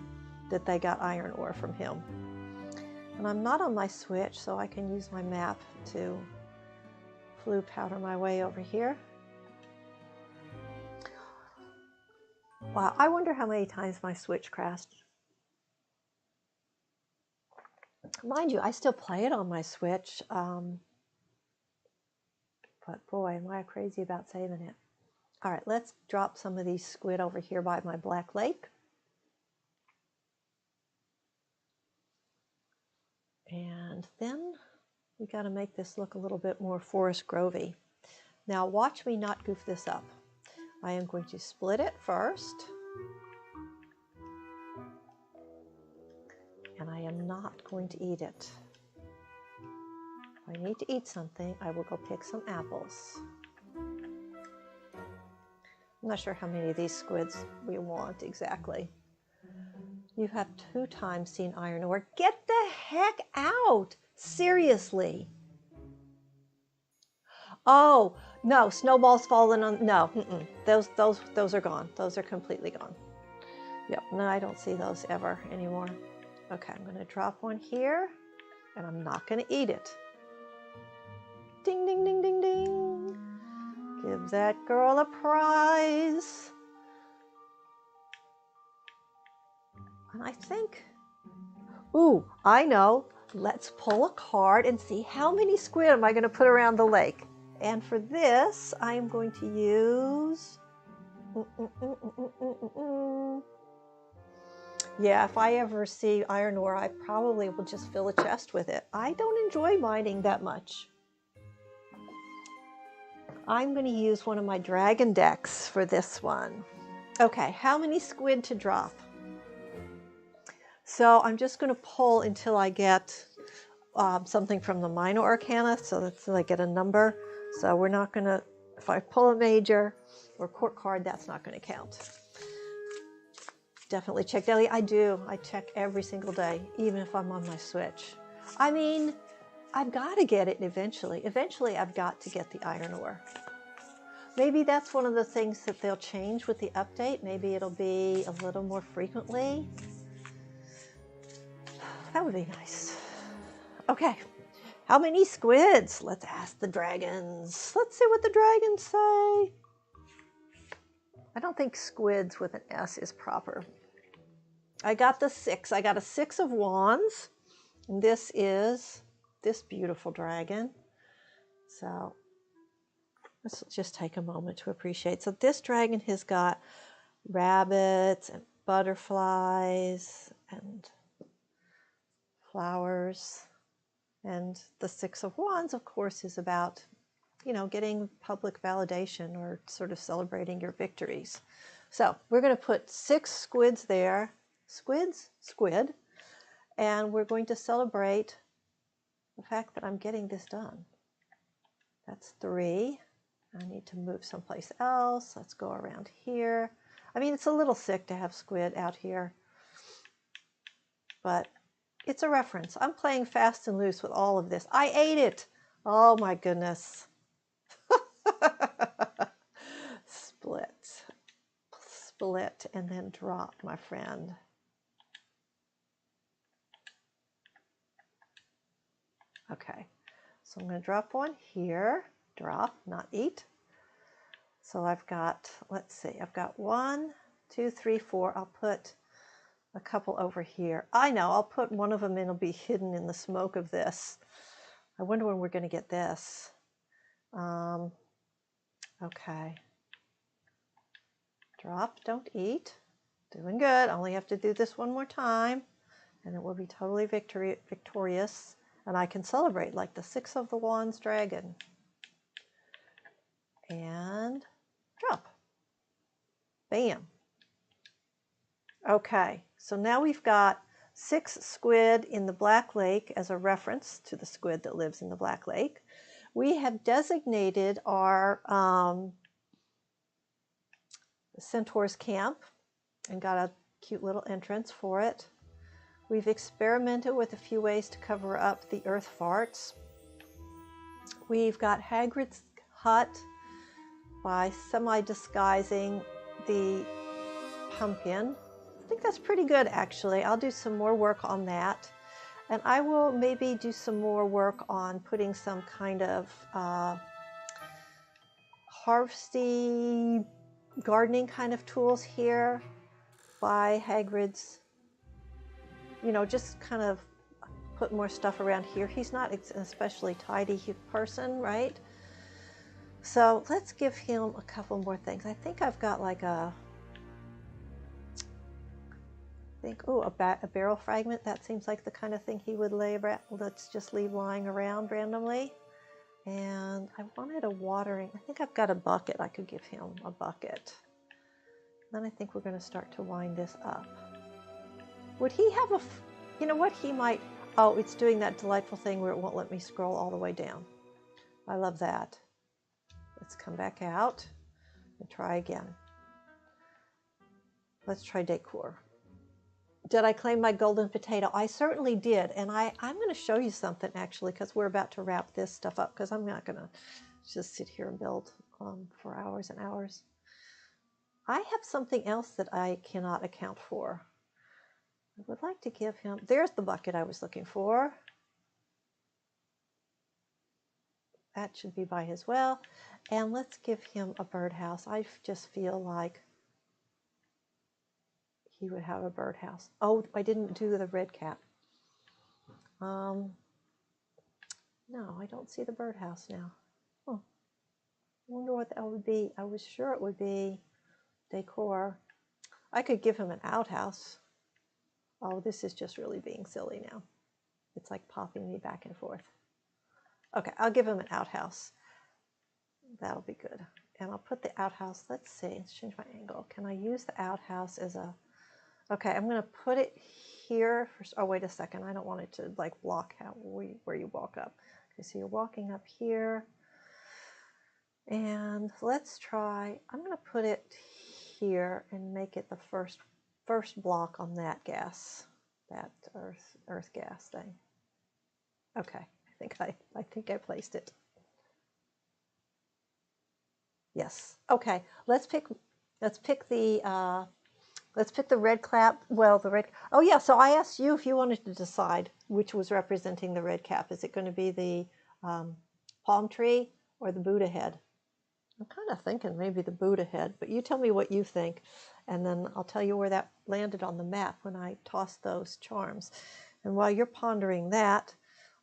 that they got iron ore from him. And I'm not on my Switch, so I can use my map to flue powder my way over here. Wow, I wonder how many times my Switch crashed. Mind you, I still play it on my Switch, but boy, am I crazy about saving it. All right, let's drop some of these squid over here by my Black Lake. And then we got to make this look a little bit more Forest Grovey. Now watch me not goof this up. I am going to split it first. And I am not going to eat it. If I need to eat something, I will go pick some apples. I'm not sure how many of these squids we want exactly. You have 2 times seen iron ore. Get the heck out! Seriously. Oh, no, snowballs falling on, no, those are gone. Those are completely gone. Yep, no, I don't see those ever anymore. Okay, I'm gonna drop one here, and I'm not gonna eat it. Ding, ding, ding, ding, ding. Give that girl a prize. And I think, ooh, I know. Let's pull a card and see how many squid am I going to put around the lake. And for this, I am going to use... Yeah, if I ever see iron ore, I probably will just fill a chest with it. I don't enjoy mining that much. I'm going to use one of my dragon decks for this one. Okay, how many squid to drop? So I'm just going to pull until I get something from the minor arcana, so that's I get a number. So we're not going to, if I pull a major or court card, that's not going to count. Definitely check daily. I do. I check every single day, even if I'm on my Switch. I mean, I've got to get it eventually. Eventually, I've got to get the iron ore. Maybe that's one of the things that they'll change with the update. Maybe it'll be a little more frequently. That would be nice. Okay, how many squids? Let's ask the dragons. Let's see what the dragons say. I don't think squids with an S is proper. I got the 6. I got a 6 of wands. And this is this beautiful dragon. So let's just take a moment to appreciate. So this dragon has got rabbits and butterflies and flowers. And the 6 of wands, of course, is about, you know, getting public validation or sort of celebrating your victories. So we're going to put 6 squids there. Squid. And we're going to celebrate the fact that I'm getting this done. That's 3. I need to move someplace else. Let's go around here. I mean, it's a little sick to have squid out here, but it's a reference. I'm playing fast and loose with all of this. I ate it. Oh my goodness. Split, and then drop, my friend. Okay, so I'm going to drop one here. Drop, not eat. So I've got, let's see, I've got 1, 2, 3, 4. I'll put a couple over here. I know, I'll put one of them in. It'll be hidden in the smoke of this. I wonder when we're going to get this. Okay. Drop, don't eat. Doing good. Only have to do this one more time, and it will be totally victorious. And I can celebrate like the 6 of the wands dragon. And drop. Bam. Okay, so now we've got 6 squid in the Black Lake as a reference to the squid that lives in the Black Lake. We have designated our Centaur's camp and got a cute little entrance for it. We've experimented with a few ways to cover up the earth farts. We've got Hagrid's hut by semi-disguising the pumpkin. I think that's pretty good, actually. I'll do some more work on that. And I will maybe do some more work on putting some kind of harvesty gardening kind of tools here by Hagrid's. You know, just kind of put more stuff around here. He's not an especially tidy person, right? So let's give him a couple more things. I think I've got like a barrel fragment. That seems like the kind of thing he would lay around. Let's just leave lying around randomly. And I wanted a watering. I think I've got a bucket. I could give him a bucket. Then I think we're going to start to wind this up. Would he have a, you know what, he might, oh, it's doing that delightful thing where it won't let me scroll all the way down. I love that. Let's come back out and try again. Let's try decor. Did I claim my golden potato? I certainly did. And I'm going to show you something, actually, because we're about to wrap this stuff up, because I'm not going to just sit here and build for hours and hours. I have something else that I cannot account for. I would like to give him, there's the bucket I was looking for. That should be by his well. And let's give him a birdhouse. I just feel like he would have a birdhouse. Oh, I didn't do the red cap. No, I don't see the birdhouse now. Oh, I wonder what that would be. I was sure it would be decor. I could give him an outhouse. Oh, this is just really being silly now. It's like popping me back and forth. Okay, I'll give him an outhouse. That'll be good. And I'll put the outhouse, let's see, let's change my angle. Can I use the outhouse as a, okay, I'm going to put it here. Oh, wait a second. I don't want it to like block where you walk up. Okay, so you're walking up here. And let's try, I'm going to put it here and make it the first block on that gas, that earth gas thing. Okay, I think I placed it. Yes. Okay. Let's pick the red cap. Well, the red. Oh yeah. So I asked you if you wanted to decide which was representing the red cap. Is it going to be the palm tree or the Buddha head? I'm kind of thinking maybe the Buddha head, but you tell me what you think, and then I'll tell you where that landed on the map when I tossed those charms. And while you're pondering that,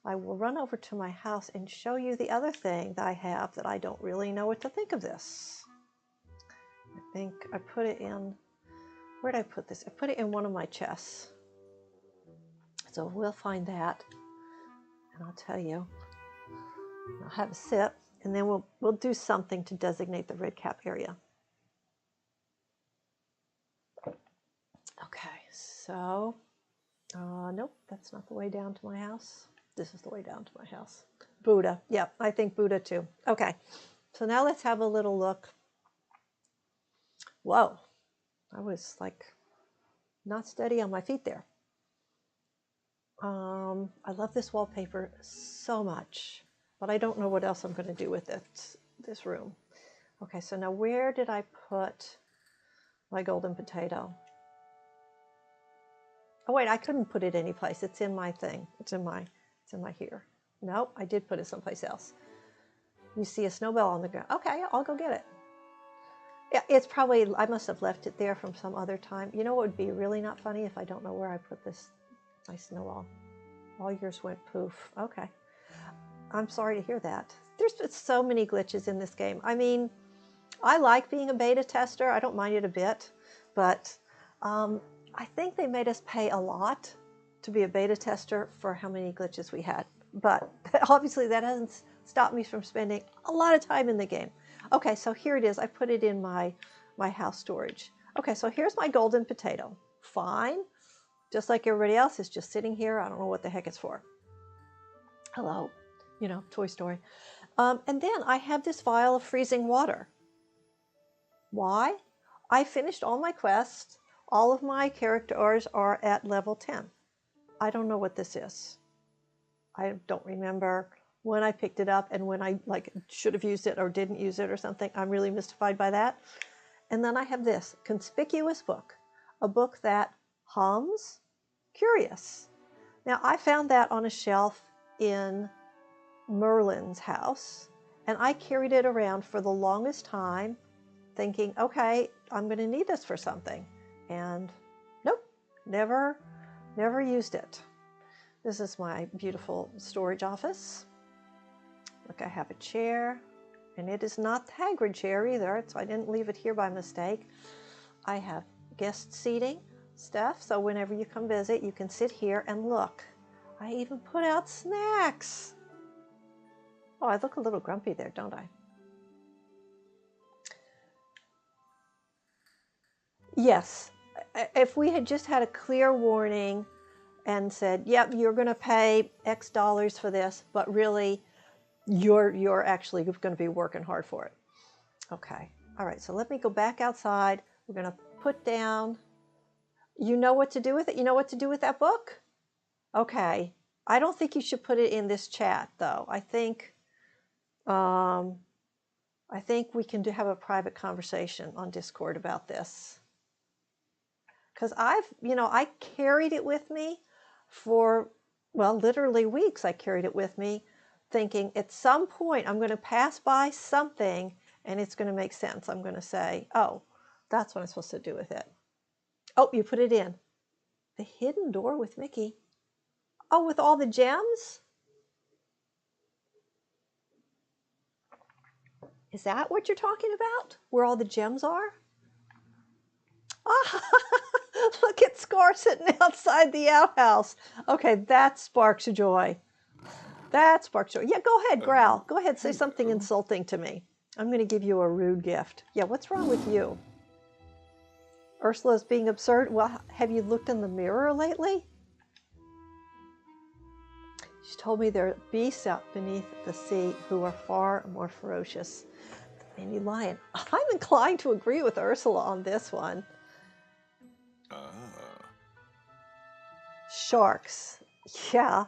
I will run over to my house and show you the other thing that I have that I don't really know what to think of this. I think I put it in, where did I put this? I put it in one of my chests. So we'll find that, and I'll tell you. I'll have a sip, and then we'll do something to designate the red cap area. Okay, so, nope, that's not the way down to my house. This is the way down to my house. Buddha, yep, I think Buddha too. Okay, so now let's have a little look. Whoa, I was like not steady on my feet there. I love this wallpaper so much, but I don't know what else I'm going to do with this room. Okay, so now where did I put my golden potato? Oh wait, I couldn't put it anyplace. It's in my thing. It's in my here. No, I did put it someplace else. You see a snowball on the ground. Okay, I'll go get it. Yeah, it's probably, I must have left it there from some other time. You know what would be really not funny if I don't know where I put my snowball. All yours went poof. Okay. I'm sorry to hear that. There's been so many glitches in this game. I mean, I like being a beta tester. I don't mind it a bit, but I think they made us pay a lot to be a beta tester for how many glitches we had. But obviously that hasn't stopped me from spending a lot of time in the game. Okay, so here it is. I put it in my house storage. Okay, so here's my golden potato. Fine. Just like everybody else, is just sitting here. I don't know what the heck it's for. Hello, you know, Toy Story. And then I have this vial of freezing water. Why? I finished all my quests. All of my characters are at level 10. I don't know what this is. I don't remember when I picked it up and when I should have used it or didn't use it or something. I'm really mystified by that. And then I have this conspicuous book, a book that hums, curious. Now I found that on a shelf in Merlin's house, and I carried it around for the longest time thinking, okay, I'm going to need this for something. And nope, never used it. This is my beautiful storage office. Look, I have a chair, and it is not the Hagrid chair either, so I didn't leave it here by mistake. I have guest seating stuff, so whenever you come visit, you can sit here and look. I even put out snacks. Oh, I look a little grumpy there, don't I? Yes, if we had just had a clear warning and said, yep, you're going to pay X dollars for this, but really you're actually going to be working hard for it. Okay. All right. So let me go back outside. We're going to put down, you know what to do with it? You know what to do with that book? Okay. I don't think you should put it in this chat though. I think we can have a private conversation on Discord about this. Because I carried it with me for, well, literally weeks. I carried it with me thinking at some point I'm going to pass by something and it's going to make sense. I'm going to say, oh, that's what I'm supposed to do with it. Oh, you put it in. The hidden door with Mickey. Oh, with all the gems? Is that what you're talking about? Where all the gems are? Ah, look at Scar sitting outside the outhouse. Okay, that sparks joy. That sparks joy. Yeah, go ahead, growl. Go ahead, say something insulting to me. I'm going to give you a rude gift. Yeah, what's wrong with you? Ursula's being absurd. Well, have you looked in the mirror lately? She told me there are beasts out beneath the sea who are far more ferocious than any lion. I'm inclined to agree with Ursula on this one. Sharks. Yeah.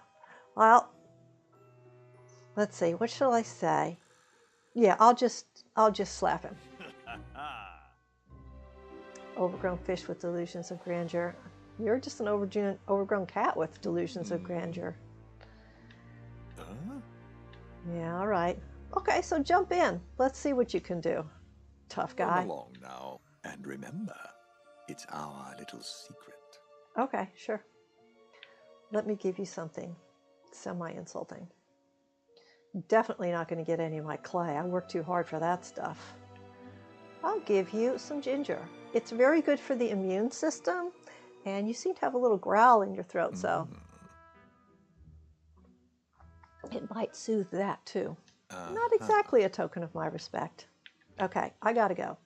Well, Let's see, what shall I say? Yeah, I'll just slap him. Overgrown fish with delusions of grandeur. You're just an overgrown cat with delusions of grandeur. Yeah, all right. Okay, so jump in. Let's see what you can do, tough guy. Come along now, and remember, it's our little secret. Okay, sure. Let me give you something semi-insulting. Definitely not going to get any of my clay. I worked too hard for that stuff. I'll give you some ginger. It's very good for the immune system, and you seem to have a little growl in your throat, so it might soothe that too. Not exactly a token of my respect. Okay, I gotta go.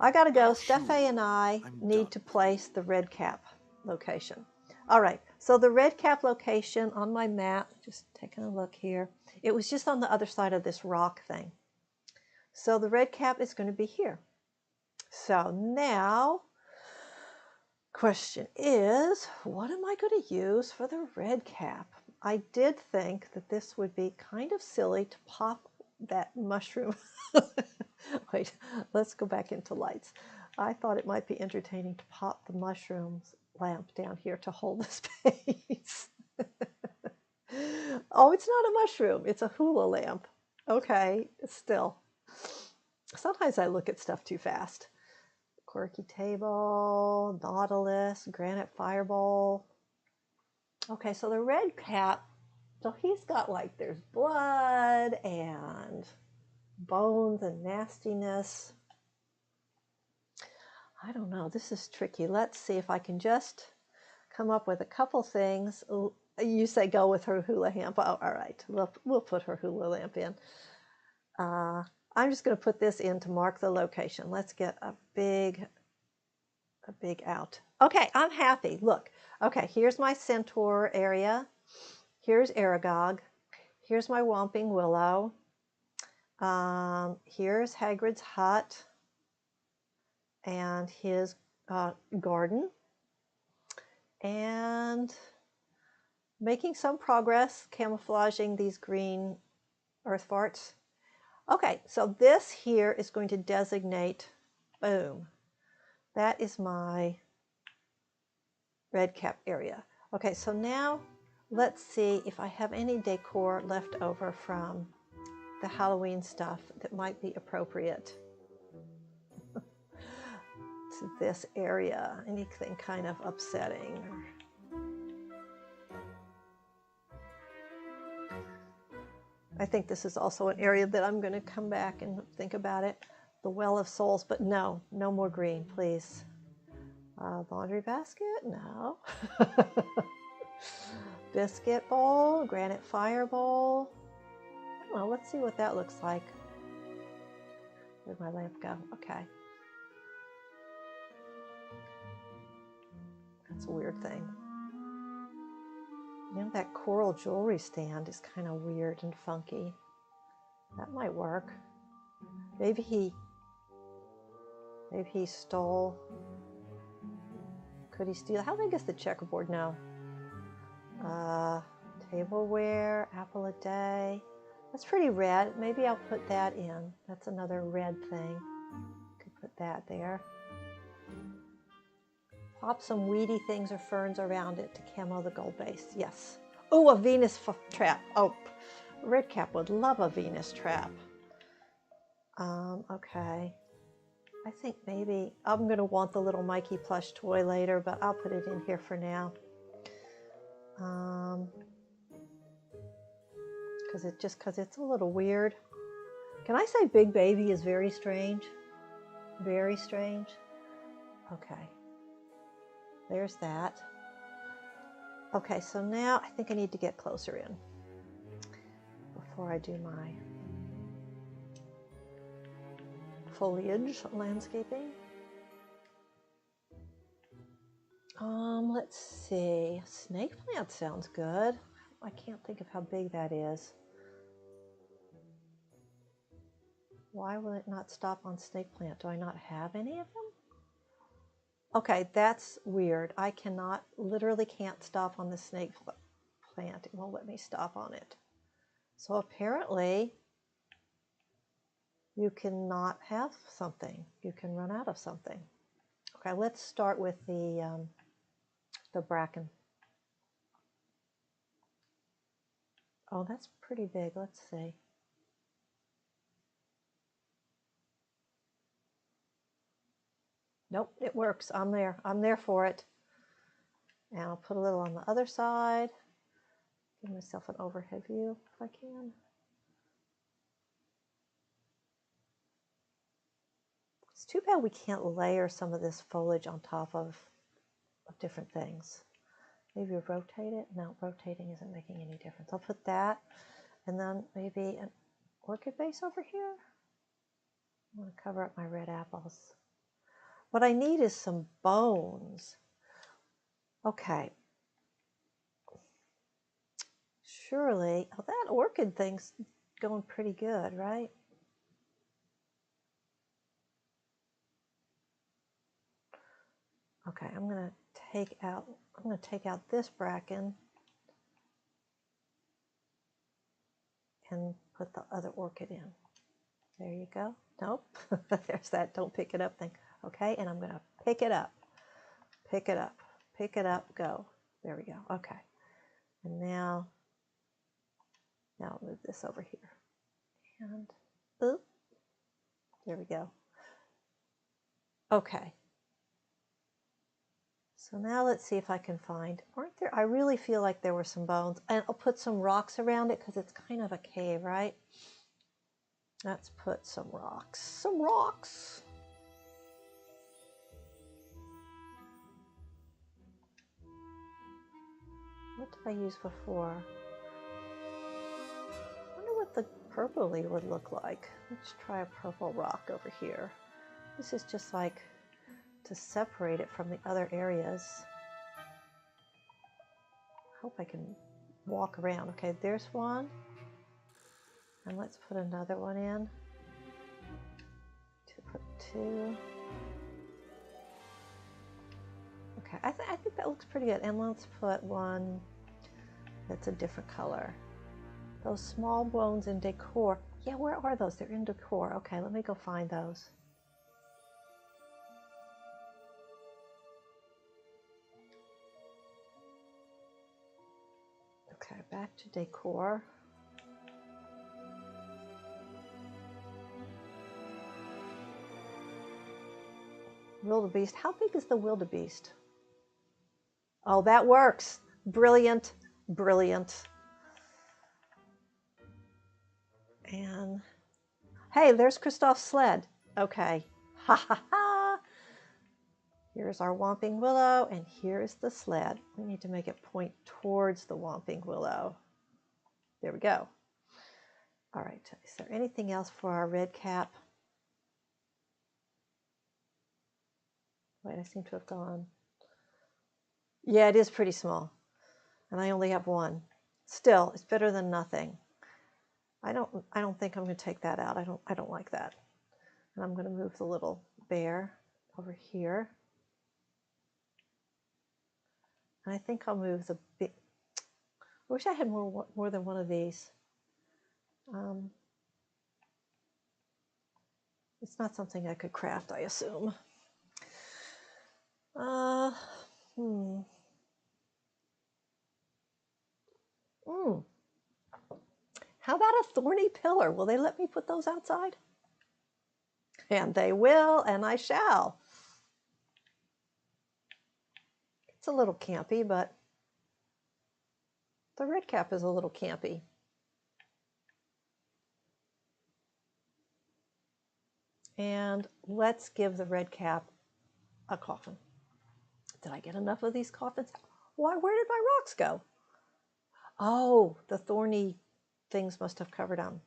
Steffi and I need to place the red cap location. All right, so the red cap location on my map, just taking a look here, it was just on the other side of this rock thing. So the red cap is going to be here. So now, question is, what am I going to use for the red cap? I did think that this would be kind of silly to pop that mushroom. Wait, let's go back into lights. I thought it might be entertaining to pop the mushrooms lamp down here to hold the space. Oh, it's not a mushroom. It's a hula lamp. Okay, still. Sometimes I look at stuff too fast. Quirky table, nautilus, granite fireball. Okay, so the red cap, so he's got like, there's blood and bones and nastiness. I don't know, this is tricky. Let's see if I can just come up with a couple things. You say go with her hula lamp. Oh, all right, we'll put her hula lamp in. I'm just going to put this in to mark the location. Let's get a big out. Okay, I'm happy. Look, okay, here's my Centaur area. Here's Aragog. Here's my Whomping Willow. Here's Hagrid's hut and his garden. And making some progress camouflaging these green earth farts. Okay, so this here is going to designate, boom, that is my red cap area. Okay, so now let's see if I have any decor left over from the Halloween stuff that might be appropriate to this area. Anything kind of upsetting. I think this is also an area that I'm going to come back and think about it. The Well of Souls, but no more green, please. Laundry basket, no. Biscuit bowl, granite fire bowl. I don't know, let's see what that looks like. Where'd my lamp go? Okay. That's a weird thing. You know, that coral jewelry stand is kind of weird and funky. That might work. Maybe he stole. Could he steal? How big is the checkerboard now? Tableware, apple a day. That's pretty red. Maybe I'll put that in. That's another red thing. Could put that there. Pop some weedy things or ferns around it to camo the gold base. Yes. Oh, a Venus trap. Oh, red cap would love a Venus trap. Okay. I think maybe I'm going to want the little Mikey plush toy later, but I'll put it in here for now. Because it's a little weird. Can I say Big Baby is very strange? Very strange. Okay. There's that. Okay, so now I think I need to get closer in before I do my foliage landscaping. Let's see. Snake plant sounds good. I can't think of how big that is. Why will it not stop on snake plant? Do I not have any of them? Okay, that's weird. I literally can't stop on the snake plant. It won't let me stop on it. So apparently you cannot have something. You can run out of something. Okay, let's start with the bracken. Oh, that's pretty big. Let's see. Nope, it works. I'm there. I'm there for it. And I'll put a little on the other side. Give myself an overhead view if I can. It's too bad we can't layer some of this foliage on top of different things. Maybe rotate it. No, rotating isn't making any difference. I'll put that, and then maybe an orchid base over here. I want to cover up my red apples. What I need is some bones. Okay. Surely, oh, that orchid thing's going pretty good, right? Okay, I'm going to take out this bracken and put the other orchid in. There you go. Nope, there's that don't pick it up thing. Okay, and I'm going to pick it up, pick it up, pick it up, go. There we go. Okay, and now I'll move this over here. And oop, there we go. Okay. So now let's see if I can find, weren't there, I really feel like there were some bones. And I'll put some rocks around it because it's kind of a cave, right? Let's put some rocks. Some rocks. What did I use before? I wonder what the purpley would look like. Let's try a purple rock over here. This is just like to separate it from the other areas. Hope I can walk around. Okay, there's one. And let's put another one in. Put two. Okay, I think that looks pretty good. And let's put one that's a different color. Those small bones in decor. Yeah, where are those? They're in decor. Okay, let me go find those. Okay, back to decor. Wildebeest. How big is the wildebeest? Oh, that works. Brilliant, brilliant. And hey, there's Kristoff's sled. Okay. Ha ha ha. Here's our Whomping Willow, and here's the sled. We need to make it point towards the Whomping Willow. There we go. All right, is there anything else for our red cap? Wait, I seem to have gone. Yeah, it is pretty small. And I only have one. Still, it's better than nothing. I don't think I'm going to take that out. I don't like that. And I'm going to move the little bear over here. And I think I'll move the big. I wish I had more than one of these. It's not something I could craft, I assume. How about a thorny pillar? Will they let me put those outside? And they will, and I shall. It's a little campy, but the red cap is a little campy. And let's give the red cap a coffin. Did I get enough of these coffins? Why, where did my rocks go? Oh, the thorny things must have covered them.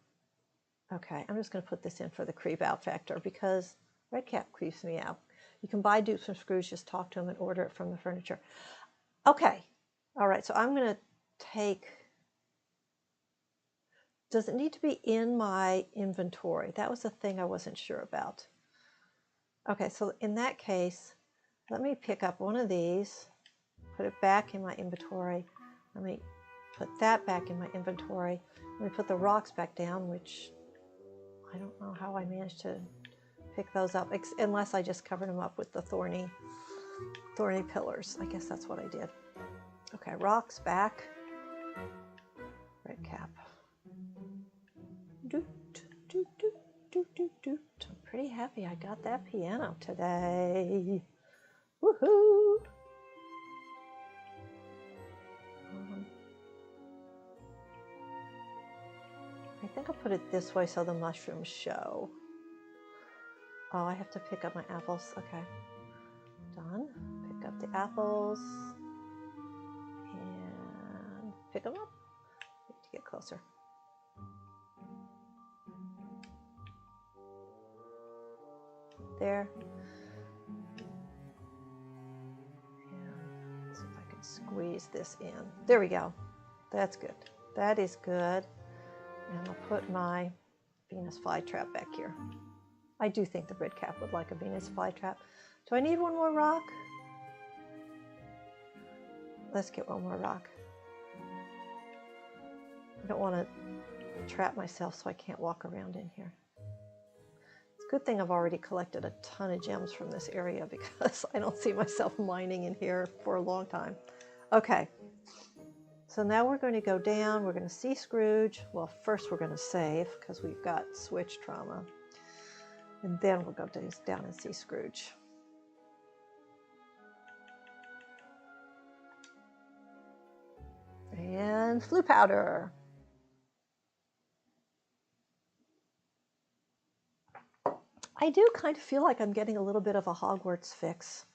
Okay, I'm just going to put this in for the creep out factor because red cap creeps me out. You can buy dupes from Scrooge, just talk to them and order it from the furniture. Okay, all right, so I'm going to take, does it need to be in my inventory? That was the thing I wasn't sure about. Okay, so in that case, let me pick up one of these, put it back in my inventory. Let me put that back in my inventory. Let me put the rocks back down, which I don't know how I managed to pick those up, unless I just covered them up with the thorny pillars. I guess that's what I did. Okay, rocks back. Red cap. Doot, doot, doot, doot, doot, doot. I'm pretty happy I got that piano today. Woohoo! I think I'll put it this way so the mushrooms show. Oh, I have to pick up my apples. Okay. Done. Pick up the apples. And pick them up. Need to get closer. There. And see if I can squeeze this in. There we go. That's good. That is good. And I'll put my Venus flytrap back here. I do think the red cap would like a Venus flytrap. Do I need one more rock? Let's get one more rock. I don't want to trap myself so I can't walk around in here. It's a good thing I've already collected a ton of gems from this area because I don't see myself mining in here for a long time. Okay. So now we're going to go down, we're going to see Scrooge. Well, first we're going to save because we've got switch trauma. And then we'll go down and see Scrooge. And flue powder. I do kind of feel like I'm getting a little bit of a Hogwarts fix.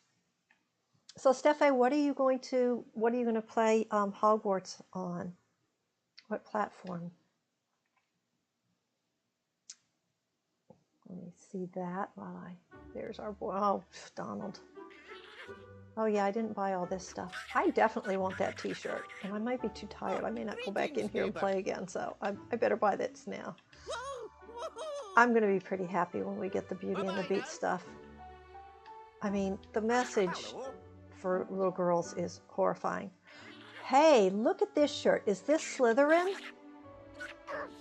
So, Steffi, what are you going to play Hogwarts on? What platform? Let me see that while there's our boy. Oh, Donald. Oh yeah, I didn't buy all this stuff. I definitely want that t-shirt, and I might be too tired. I may not go back in here and play again, so I better buy this now. I'm going to be pretty happy when we get the Beauty and the Beast stuff. I mean, the message for little girls is horrifying. Hey, look at this shirt. Is this Slytherin?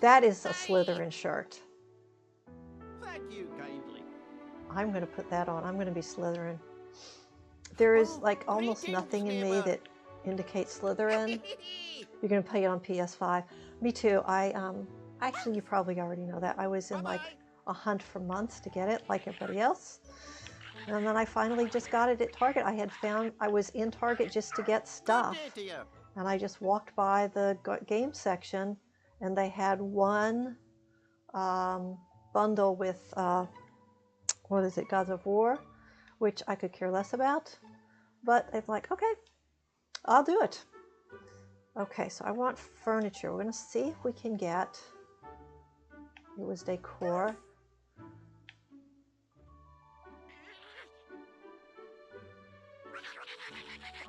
That is a Slytherin shirt. Thank you kindly. I'm going to put that on. I'm going to be Slytherin. There is like almost nothing in me that indicates Slytherin. You're going to play it on PS5. Me too. Actually, you probably already know that. I was in like a hunt for months to get it, like everybody else. And then I finally just got it at Target. I was in Target just to get stuff. And I just walked by the game section and they had one bundle with, what is it, Gods of War, which I could care less about. But it's like, okay, I'll do it. Okay, so I want furniture. We're going to see if we can get, it was decor.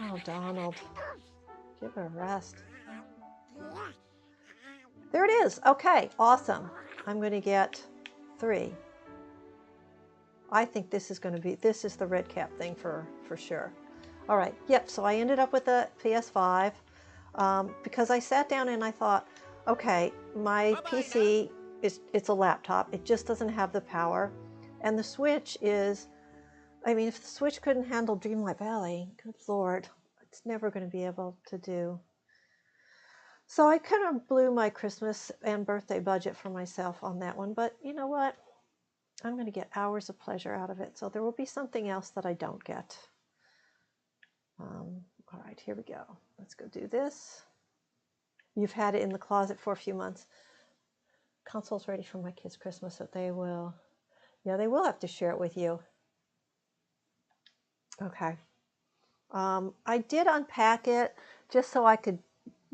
Oh, Donald, give it a rest. There it is. Okay, awesome. I'm going to get 3. I think this is the red cap thing for sure. All right, yep, so I ended up with a PS5 because I sat down and I thought, okay, my PC, it's a laptop. It just doesn't have the power. And the Switch is, I mean, if the Switch couldn't handle Dreamlight Valley, good Lord, it's never going to be able to do. So I kind of blew my Christmas and birthday budget for myself on that one. But you know what? I'm going to get hours of pleasure out of it. So there will be something else that I don't get. All right, here we go. Let's go do this. You've had it in the closet for a few months. Console's ready for my kids' Christmas, so they will have to share it with you. Okay. I did unpack it just so I could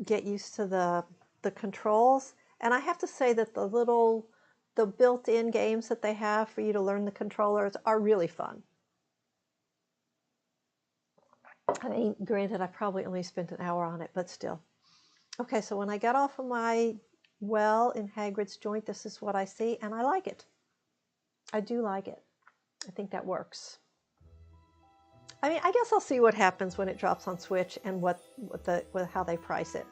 get used to the controls. And I have to say that the built-in games that they have for you to learn the controllers are really fun. I mean, granted, I probably only spent an hour on it, but still. Okay, so when I got off of my well in Hagrid's joint, this is what I see, and I like it. I do like it. I think that works. I mean, I guess I'll see what happens when it drops on Switch and how they price it.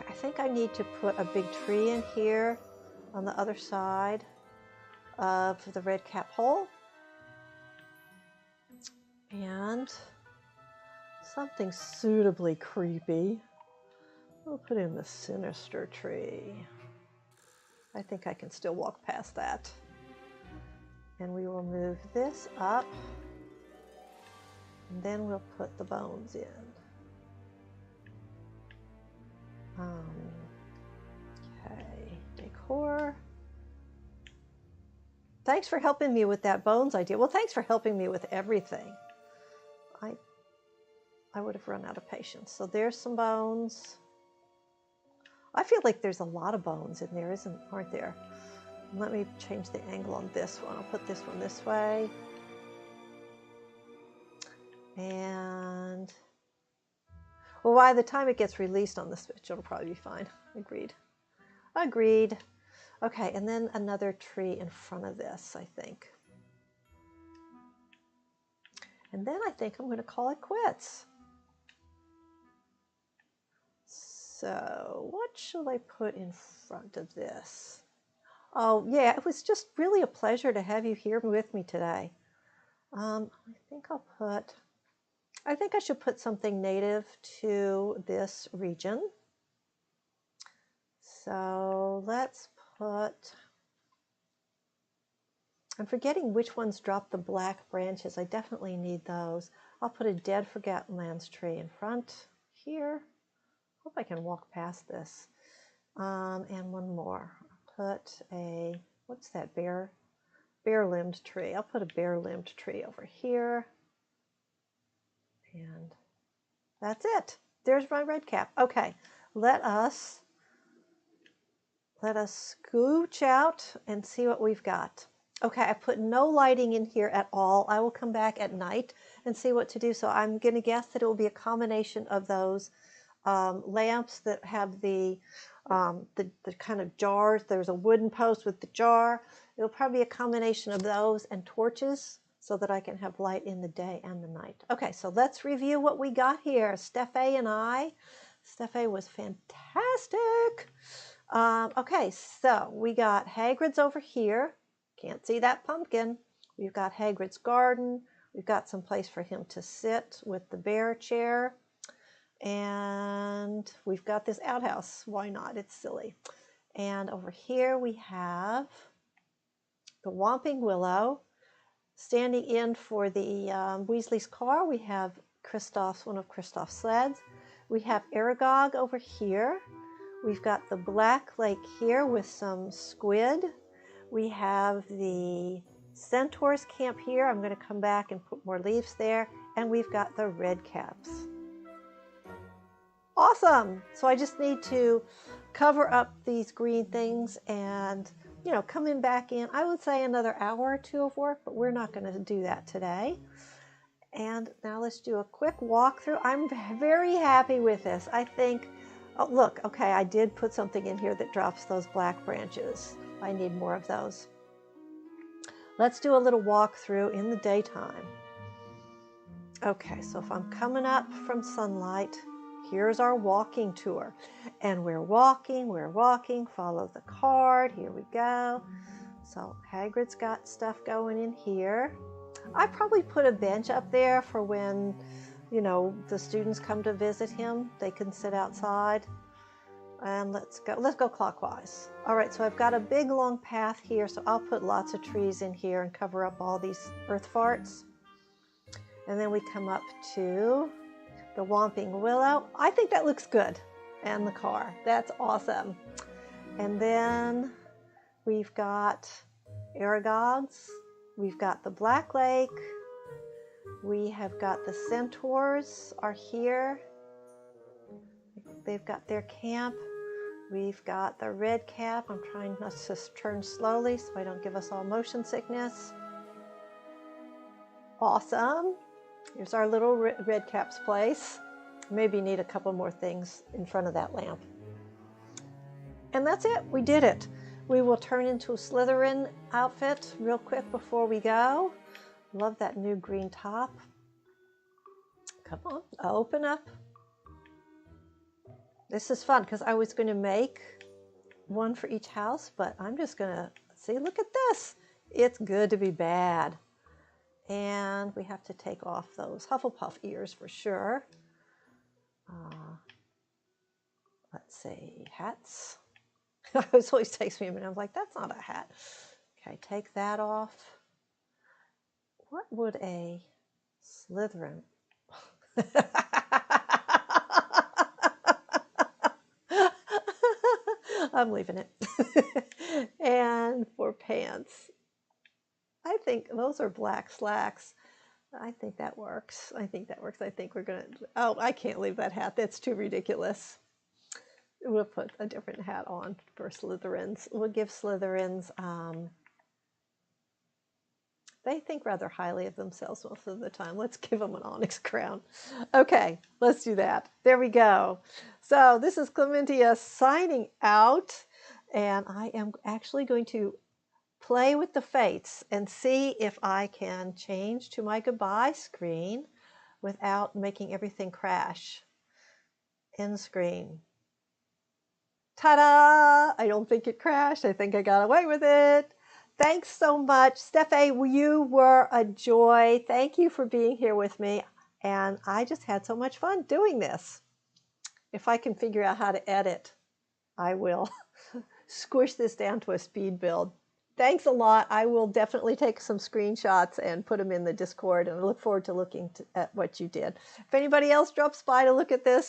Okay, I think I need to put a big tree in here on the other side of the red cap hole. And something suitably creepy. We'll put in the sinister tree. I think I can still walk past that. And we will move this up. And then we'll put the bones in. Okay, decor. Thanks for helping me with that bones idea. Well, thanks for helping me with everything. I would have run out of patience. So there's some bones. I feel like there's a lot of bones in there, aren't there? Let me change the angle on this one. I'll put this one this way. And, well, by the time it gets released on the Switch, it'll probably be fine. Agreed. Agreed. Okay, and then another tree in front of this, I think. And then I think I'm going to call it quits. So what shall I put in front of this? Oh, yeah, it was just really a pleasure to have you here with me today. I think I should put something native to this region. So let's put, I'm forgetting which ones drop the black branches. I definitely need those. I'll put a Dead Forgotten Lands tree in front here. Hope I can walk past this. And one more. I'll put a, what's that, bare-limbed tree. I'll put a bare-limbed tree over here. And that's it. There's my red cap. Okay, let us scooch out and see what we've got. Okay, I put no lighting in here at all. I will come back at night and see what to do. So I'm going to guess that it will be a combination of those lamps that have the kind of jars. There's a wooden post with the jar. It'll probably be a combination of those and torches so that I can have light in the day and the night. Okay, so let's review what we got here. Steffe and I. Steffe was fantastic. Okay, so we got Hagrid's over here. Can't see that pumpkin. We've got Hagrid's garden. We've got some place for him to sit with the bear chair. And we've got this outhouse. Why not? It's silly. And over here we have the Whomping Willow. Standing in for the Weasley's car, we have one of Kristoff's sleds. We have Aragog over here. We've got the Black Lake here with some squid. We have the Centaur's camp here. I'm going to come back and put more leaves there. And we've got the red caps. Awesome! So I just need to cover up these green things and, you know, coming back in, I would say another hour or two of work, but we're not going to do that today. And now let's do a quick walkthrough. I'm very happy with this. I think, oh, look, okay, I did put something in here that drops those black branches. I need more of those. Let's do a little walkthrough in the daytime. Okay, so if I'm coming up from sunlight, here's our walking tour. And we're walking, follow the card, here we go. So Hagrid's got stuff going in here. I probably put a bench up there for when, you know, the students come to visit him. They can sit outside. And let's go clockwise. All right, so I've got a big long path here, so I'll put lots of trees in here and cover up all these earth farts. And then we come up to the Whomping Willow. I think that looks good. And the car. That's awesome. And then we've got Aragog's. We've got the Black Lake. We have got the Centaurs are here. They've got their camp. We've got the red cap. I'm trying not to turn slowly so I don't give us all motion sickness. Awesome. Here's our little red cap's place. Maybe need a couple more things in front of that lamp. And that's it. We did it. We will turn into a Slytherin outfit real quick before we go. Love that new green top. Come on, open up. This is fun because I was going to make one for each house, but I'm just going to see, look at this. It's good to be bad. And we have to take off those Hufflepuff ears for sure. Let's see, hats. It always takes me a minute. I'm like, that's not a hat. Okay, take that off. What would a Slytherin? I'm leaving it. And for pants, I think those are black slacks. I think that works. I think that works. I think we're going to, oh, I can't leave that hat. That's too ridiculous. We'll put a different hat on for Slytherins. We'll give Slytherins, they think rather highly of themselves most of the time. Let's give them an onyx crown. Okay, let's do that. There we go. So this is Clementia signing out, and I am actually going to play with the fates and see if I can change to my goodbye screen without making everything crash. End screen. Ta-da! I don't think it crashed. I think I got away with it. Thanks so much. Steffi, you were a joy. Thank you for being here with me. And I just had so much fun doing this. If I can figure out how to edit, I will squish this down to a speed build. Thanks a lot. I will definitely take some screenshots and put them in the Discord, and I look forward to looking at what you did. If anybody else drops by to look at this,